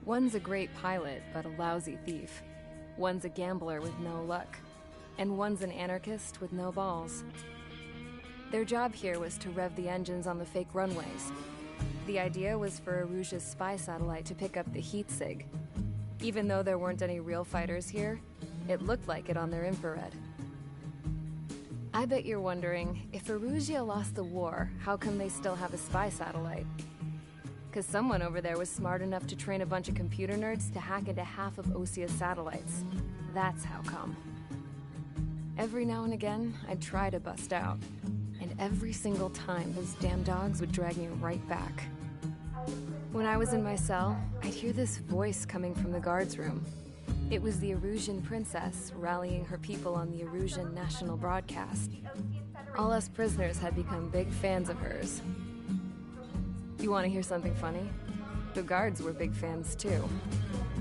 One's a great pilot, but a lousy thief. One's a gambler with no luck. And one's an anarchist with no balls. Their job here was to rev the engines on the fake runways. The idea was for Erusia's spy satellite to pick up the heat sig. Even though there weren't any real fighters here, it looked like it on their infrared. I bet you're wondering, if Erusia lost the war, how come they still have a spy satellite? Because someone over there was smart enough to train a bunch of computer nerds to hack into half of Osia's satellites. That's how come. Every now and again, I'd try to bust out. And every single time, those damn dogs would drag me right back. When I was in my cell, I'd hear this voice coming from the guards room. It was the Erusian princess rallying her people on the Erusian national broadcast. All us prisoners had become big fans of hers. You want to hear something funny? The guards were big fans too.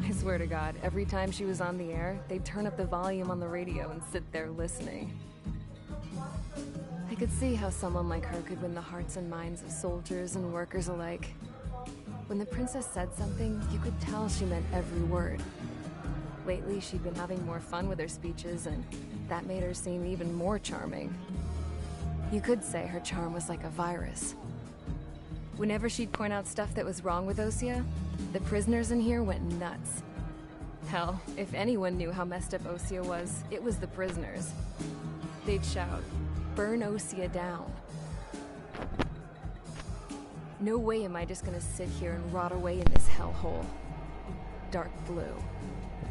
I swear to God, every time she was on the air, they'd turn up the volume on the radio and sit there listening. I could see how someone like her could win the hearts and minds of soldiers and workers alike. When the princess said something, you could tell she meant every word. Lately, she'd been having more fun with her speeches, and that made her seem even more charming. You could say her charm was like a virus. Whenever she'd point out stuff that was wrong with Osia, the prisoners in here went nuts. Hell, if anyone knew how messed up Osia was, it was the prisoners. They'd shout, "Burn Osia down." No way am I just gonna sit here and rot away in this hellhole. Dark blue.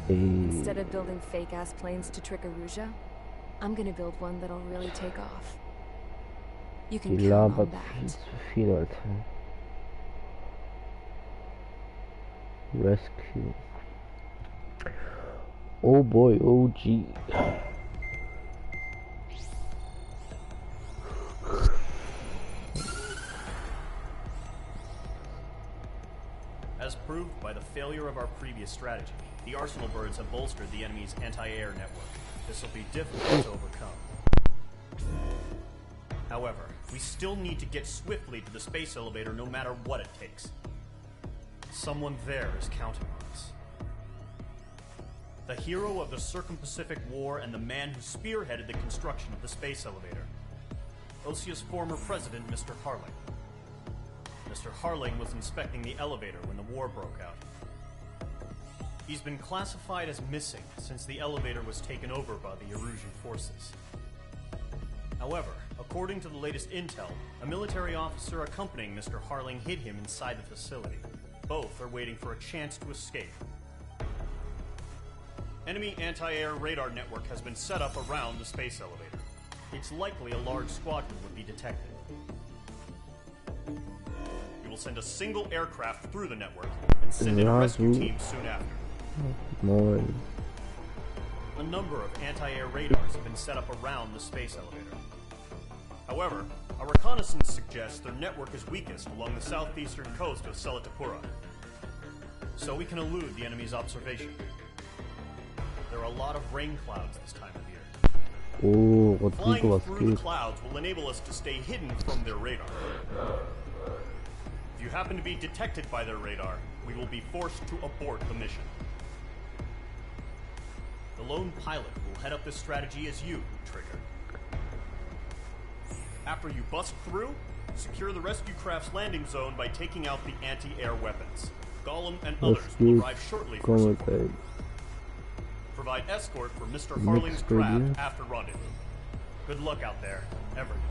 Instead of building fake-ass planes to trick Erusia, I'm gonna build one that'll really take off. You can count on that. Viel, Alter. Rescue. Oh boy, OG. As proved by the failure of our previous strategy, the Arsenal birds have bolstered the enemy's anti-air network. This will be difficult to overcome. However, we still need to get swiftly to the space elevator no matter what it takes. Someone there is counting on us. The hero of the Circum-Pacific War and the man who spearheaded the construction of the space elevator. Osia's former president, Mr. Harling. Mr. Harling was inspecting the elevator when the war broke out. He's been classified as missing since the elevator was taken over by the Erusian forces. However, according to the latest intel, a military officer accompanying Mr. Harling hid him inside the facility. Both are waiting for a chance to escape. Enemy anti-air radar network has been set up around the space elevator. It's likely a large squadron would be detected. We will send a single aircraft through the network and send in a rescue team soon after. A number of anti-air radars have been set up around the space elevator. However, our reconnaissance suggests their network is weakest along the southeastern coast of Selatapura, so we can elude the enemy's observation. There are a lot of rain clouds this time of year. Flying through the clouds will enable us to stay hidden from their radar. If you happen to be detected by their radar, we will be forced to abort the mission. The lone pilot will head up this strategy as you, Trigger. After you bust through, secure the rescue craft's landing zone by taking out the anti-air weapons. Gollum and others will arrive shortly for support. Provide escort for Mr. Harling's craft after rendezvous. Good luck out there, everyone.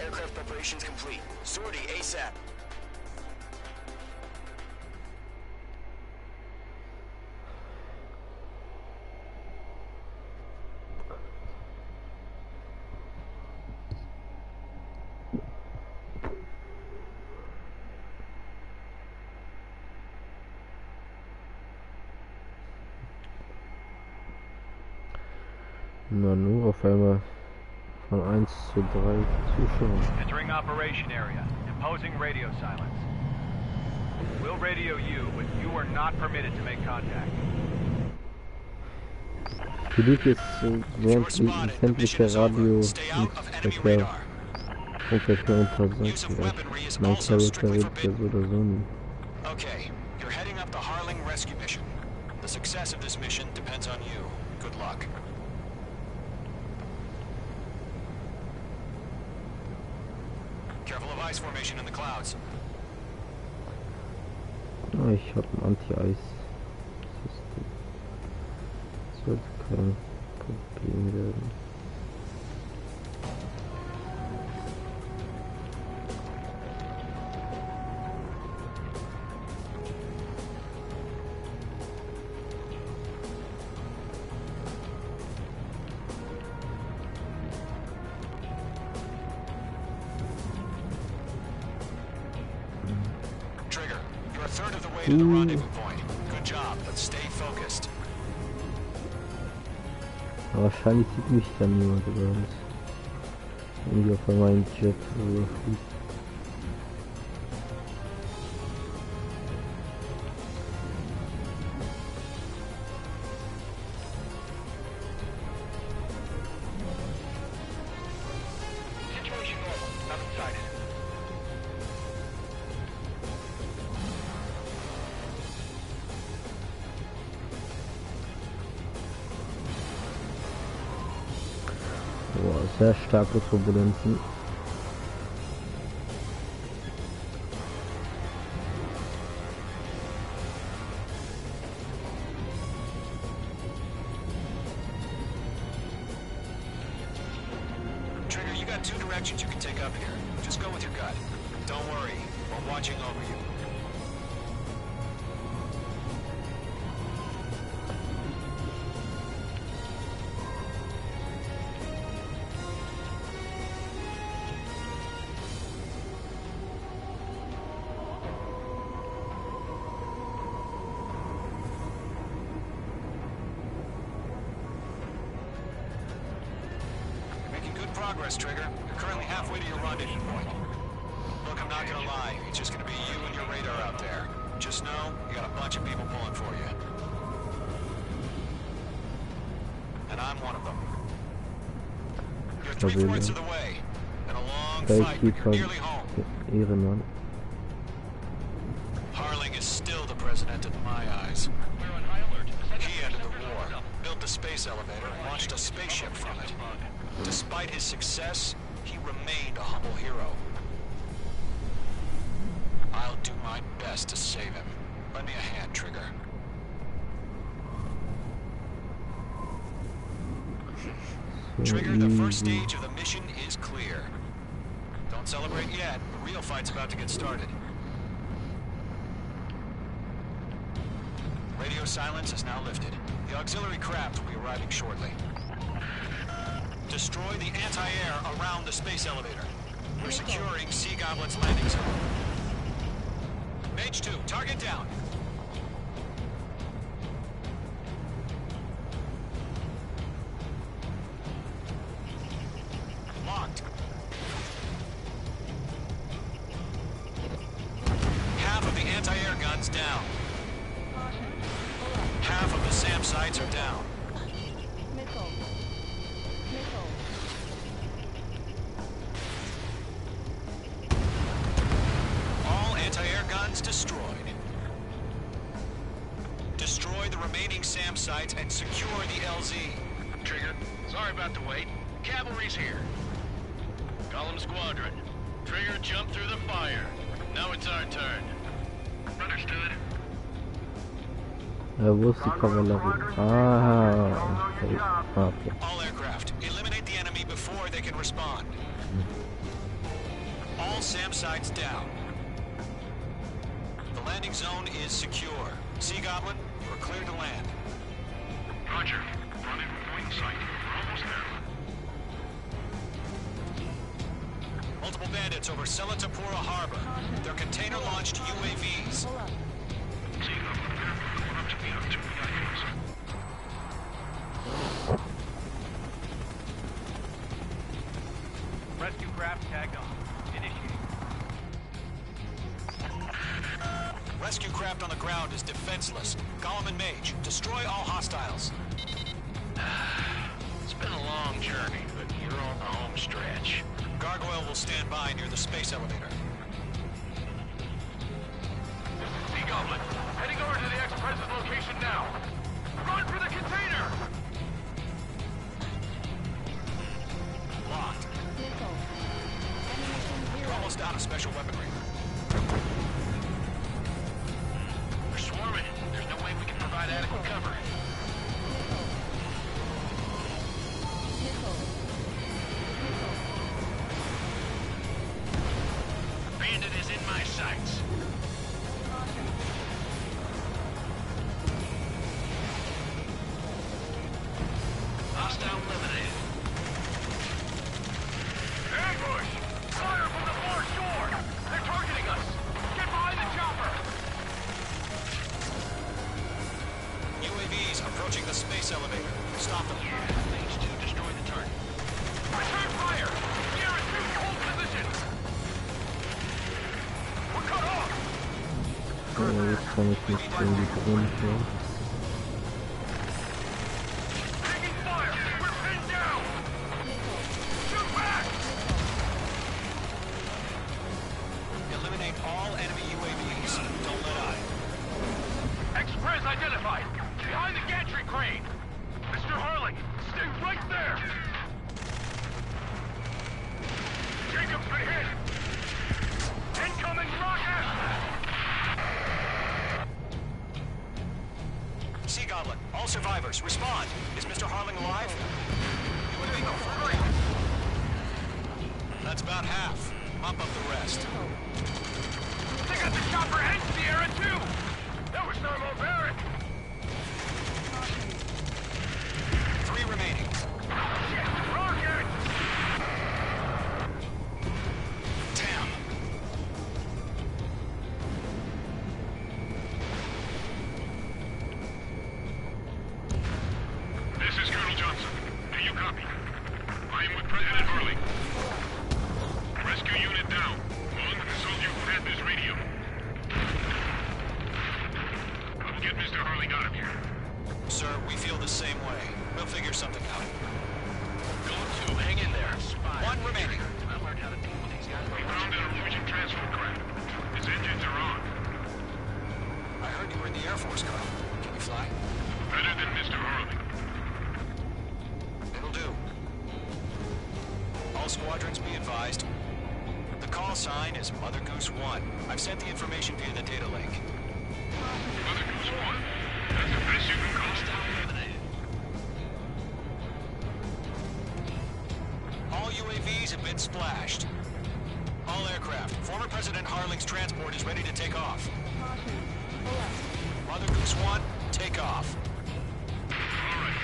Aircraft preparations complete. Sortie ASAP. Na, nur auf einmal von 1 zu 3 Zuschauern. Entering operation area. Imposing radio silence. We'll radio you, but you are not permitted to make contact. Für dich ist sämtliche Radio-Verkehr untersagt. Mein Charakter wird ja so oder so nie. Okay, you're heading up the Harling rescue mission. The success of this mission depends on you. Good luck. Careful of ice formation in the clouds. Oh, ich habe ein Anti-Eis. Das sollte kein Problem werden. To the rendezvous point. Good job, but stay focused. Wahrscheinlich sieht mich dann niemand über uns. Irgendwie auf meinem Jet oder fliegt. Sehr starke Turbulenzen. Trigger, you got two directions you can take up here. Just go with your gut. Don't worry, we're watching over you. Progress, Trigger. You're currently halfway to your rendezvous point. Look, I'm not gonna lie. It's just gonna be you and your radar out there. Just know, you got a bunch of people pulling for you. And I'm one of them. You're 3/4 of the way. Been a long fight, but you're nearly home. Harling is still the president in my eyes. We're on high alert. He ended the war, built the space elevator, and launched a spaceship from it. Despite his success, he remained a humble hero. I'll do my best to save him. Lend me a hand, Trigger. Trigger, the first stage of the mission is clear. Don't celebrate yet. The real fight's about to get started. Radio silence is now lifted. The auxiliary craft will be arriving shortly. Destroy the anti-air around the space elevator. We're securing Sea Goblin's landing zone. Mage 2, target down. Locked. Half of the anti-air guns down. Half of the SAM sites are down. All anti-air guns destroyed. Destroy the remaining SAM sites and secure the LZ. Trigger, sorry about the wait. Cavalry's here. Column Squadron. Trigger jumped through the fire. Now it's our turn. Understood. Wo ist die Kavallerie? Ah, okay. Okay. All aircraft, eliminate the enemy before they can respond. All SAM sites down. The landing zone is secure. Sea Goblin, you are cleared to land. Roger. Rendezvous point in sight. We're almost there. Multiple bandits over Selatapura Harbor. They're container-launched UAVs. Rescue craft tagged on. Initiating. Rescue craft on the ground is defenseless. Gollum and Mage, destroy all hostiles. It's been a long journey, but you're on the home stretch. Gargoyle will stand by near the space elevator. Sea Goblin, heading over to the ex-president's location now. Run for the container! Locked. You're almost out of special weaponry. We're swarming. There's no way we can provide adequate cover. A bandit is in my sights. Hostile eliminated. Ambush! Fire from the far shore! They're targeting us! Get behind the chopper! UAVs approaching the space elevator. Stop them. Mage 2, destroy the target. Return fire! Sierra 2, hold position! We're cut off! Oh, jetzt kann ich nicht irgendwie runter. Taking fire! We're pinned down! Shoot back! Eliminate all enemy UAVs. Don't let on. Express identified! Behind the gantry crane! Mr. Harling, stay right there! Jacob's been hit! Incoming rocket! Sea Goblin, all survivors, respond. Is Mr. Harling alive? UAV confirmed. That's about half. Mop up the rest. They got the chopper and Sierra too! That was thermobaric! 3 remaining. Shit! Rocket! Damn. This is Colonel Johnson. Do you copy? I am with President Harley. Rescue unit down. Along with the soldier who had this radio. I will get Mr. Harley out of here. Sir, we feel the same way. We'll figure something out. Go 2, hang in there. 1 remaining. I learned how to deal with these guys. We found an Norwegian transfer craft. His engines are on. I heard you were in the Air Force, Colonel. Can you fly? Better than Mr. Harley. It'll do. All squadrons be advised. The call sign is Mother Goose 1. I've sent the information via the data link. Mother Goose 1? That's the best you can call. All UAVs have been splashed. All aircraft. Former President Harling's transport is ready to take off. Mother Goose 1, take off. All right.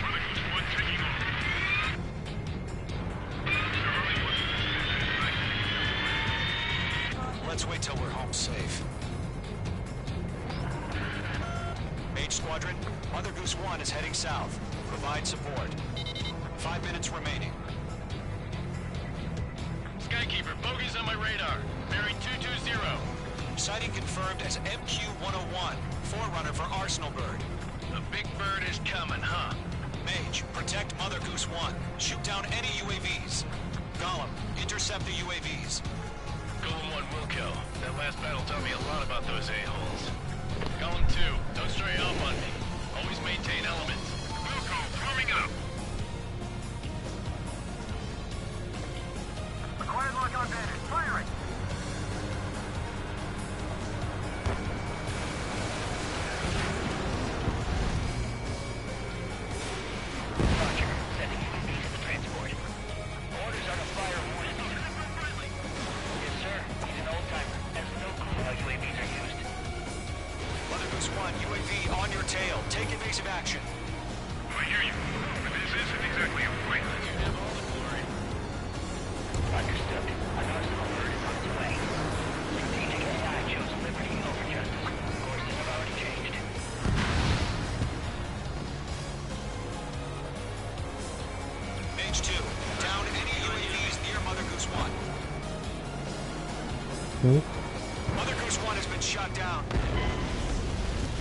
Mother Goose 1 taking off. Mr. Harley wants Let's wait till we're home safe. Mage Squadron, Mother Goose 1 is heading south. Provide support. 5 minutes remaining. Skykeeper, bogeys on my radar. Bearing 220. Sighting confirmed as MQ-101, forerunner for Arsenal Bird. The big bird is coming, huh? Mage, protect Mother Goose 1. Shoot down any UAVs. Gollum, intercept the UAVs. Golem 1 will kill. That last battle taught me a lot about those a-holes. Golem 2, don't stray off on me. Always maintain elements. Wilco, forming up. Acquired lock on bandit. Firing! Roger. Sending UAVs to the transport. Orders are to fire more enemies. Yes, sir. He's an old-timer. Has no clue how UAVs are used. Mother Goose 1, UAV on your tail. Take evasive action. I hear you. But this isn't exactly a fight. You have all the glory. Understood. An Arsenal bird is on its way. Strategic AI chose liberty over justice. Courses have already changed. Mage 2, down any UAVs near Mother Goose 1. Mother Goose 1 has been shot down.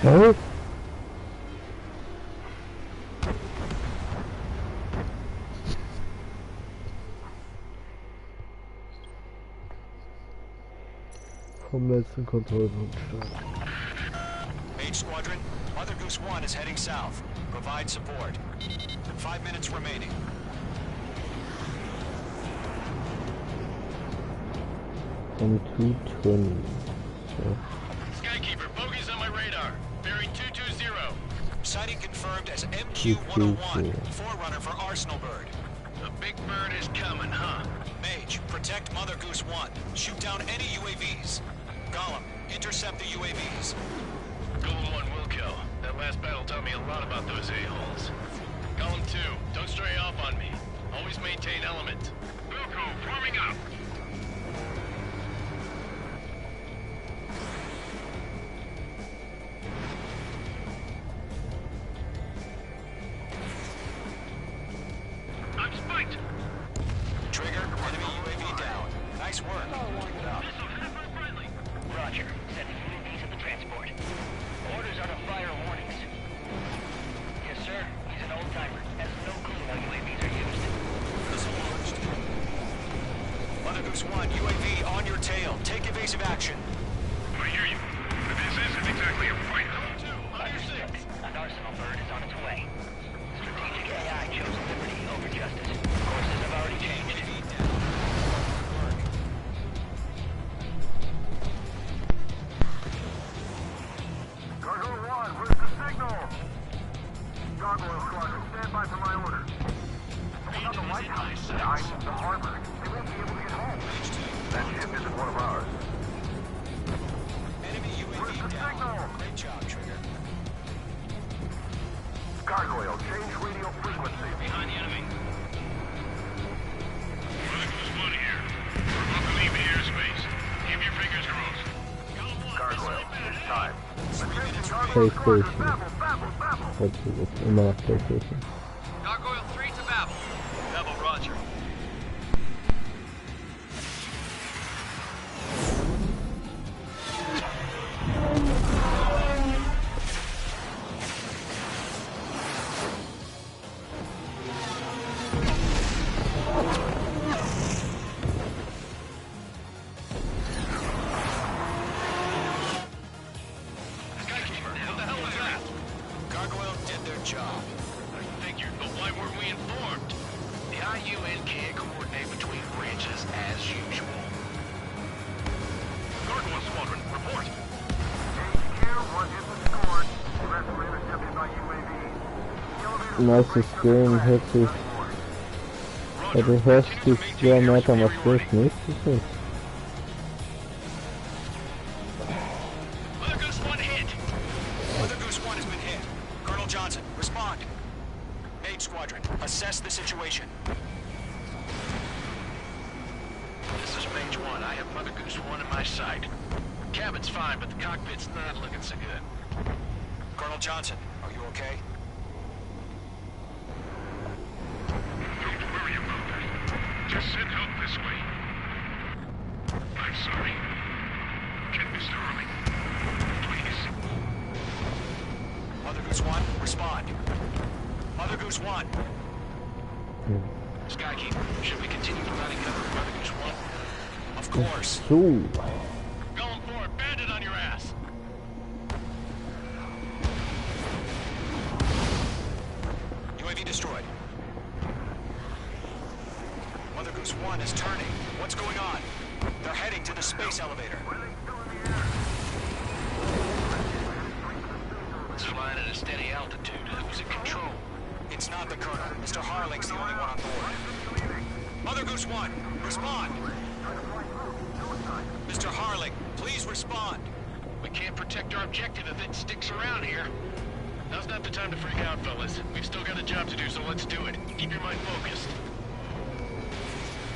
Hä? Vom letzten Kontrollpunkt starten. Mage Squadron, Mother Goose 1 is heading south. Provide support. 5 minutes remaining. M220. So. Skykeeper, bogeys on my radar. Bearing 220. Sighting confirmed as MQ-101, forerunner for Arsenal Bird. The big bird is coming, huh? Mage, protect Mother Goose 1. Shoot down any UAVs. Gollum, intercept the UAVs. Golem 1 will kill. That last battle taught me a lot about those a-holes. Golem 2, don't stray off on me. Always maintain element. Wilco, forming up. I'm spiked. Trigger, enemy UAV down. Nice work. Missile hit by friendly. Roger. Sending UAVs at the transport. Orders are to fire warnings. Yes, sir. He's an old-timer. Has no clue how UAVs are used. Missile launched. Mother Goose 1, UAV on your tail. Take evasive action. I hear you. But this isn't exactly a fight. Understood. An Arsenal Bird is on its way. Strategic AI chose liberty over justice. Courses have already changed. Gargoyle 1, where's the signal? Gargoyle Squadron, stand by for my orders. It's not the White House. I mean the harbor. They won't be able to get home. That ship isn't one of ours. Enemy Where's UAV the down. signal? Great job, Trigger. Gargoyle, change radio frequency. Behind the enemy. Mother Goose 1 here. We're about to leave the airspace. Keep your fingers crossed. Gargoyle, it's time. PlayStation. That's immer noch PlayStation. Gargoyle 3 to Babel. Babel, roger. Gargoyle did their job. I figured, but why weren't we informed? The IUN can't coordinate between branches as usual. Gargoyle Squadron, report. HQ, one hit was scored. The rest were intercepted by UAV. Nice Game hört sich. Also hört sich schwer merken, was das nächstes ist. Mother Goose 1 hit. Mother Goose 1 has been hit. Colonel Johnson, respond. Mage Squadron, assess the situation. This is Mage 1. I have Mother Goose 1 in my sight. Cabin's fine, but the cockpit's not looking so good. Colonel Johnson, are you okay? Don't worry about that. Just send help this way. I'm sorry. Get Mr. Early. Please. Mother Goose 1, respond. Mother Goose 1. Skykeeper, should we continue providing cover for Mother Goose 1? Of course. So. Golem 4, bandit on your ass. UAV destroyed. Mother Goose 1 is turning. What's going on? They're heading to the space elevator. It's flying at a steady altitude. Who's in control? It's not the Colonel. Mr. Harling's the only one on board. Mother Goose 1, respond. Mr. Harling, please respond. We can't protect our objective if it sticks around here. Now's not the time to freak out, fellas. We've still got a job to do, so let's do it. Keep your mind focused.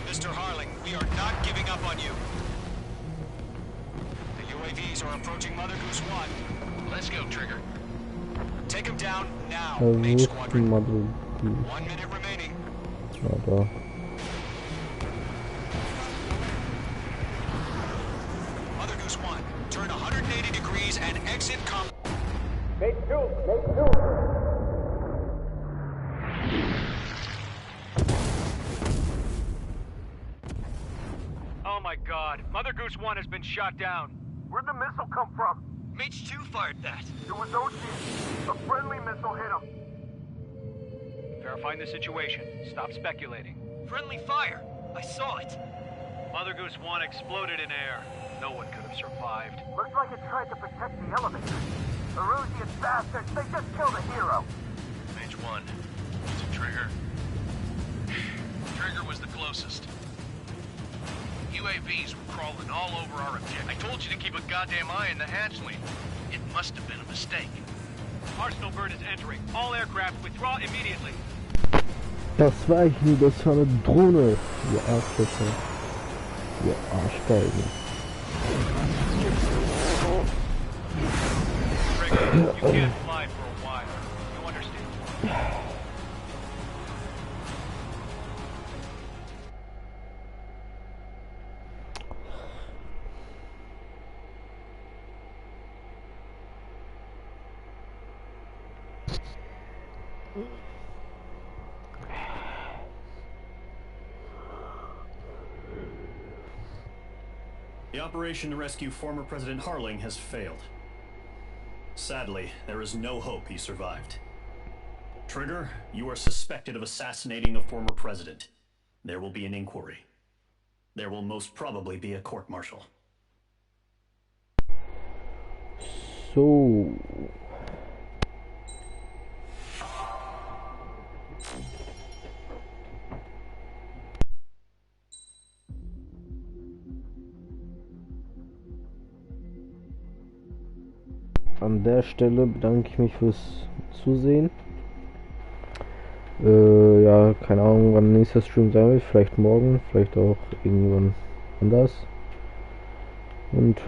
Mr. Harling, we are not giving up on you. The UAVs are approaching Mother Goose 1. Let's go, Trigger. Take him down now, Mage Squadron. 1 minute remaining. Da. Mother Goose 1, turn 180 degrees and exit Mate 2, Mate 2. Oh my god. Mother Goose 1 has been shot down. Where'd the missile come from? Mage 2 fired that. It was Ocean. A friendly missile hit him. Verifying the situation. Stop speculating. Friendly fire. I saw it. Mother Goose 1 exploded in air. No one could have survived. Looks like it tried to protect the elevator. The Rusian bastards, they just killed a hero. Mage 1. Is it Trigger? Trigger was the closest. UAVs were crawling all over our objective. I told you to keep a goddamn eye on the hatchling. It must have been a mistake. Arsenal bird is entering. All aircraft withdraw immediately. Das war ich nie, das war eine Drohne. Ihr Arschlöcher. Ihr Arschgeigen. Trigger, you can't fly for a while. You understand? The operation to rescue former President Harling has failed. Sadly, there is no hope he survived. Trigger, you are suspected of assassinating the former president. There will be an inquiry. There will most probably be a court-martial. So... An der Stelle bedanke ich mich fürs Zusehen. Ja, keine Ahnung, wann der nächste Stream sein wird. Vielleicht morgen, vielleicht auch irgendwann anders. Und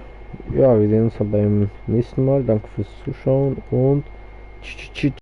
ja, wir sehen uns dann beim nächsten Mal. Danke fürs Zuschauen und tschüss.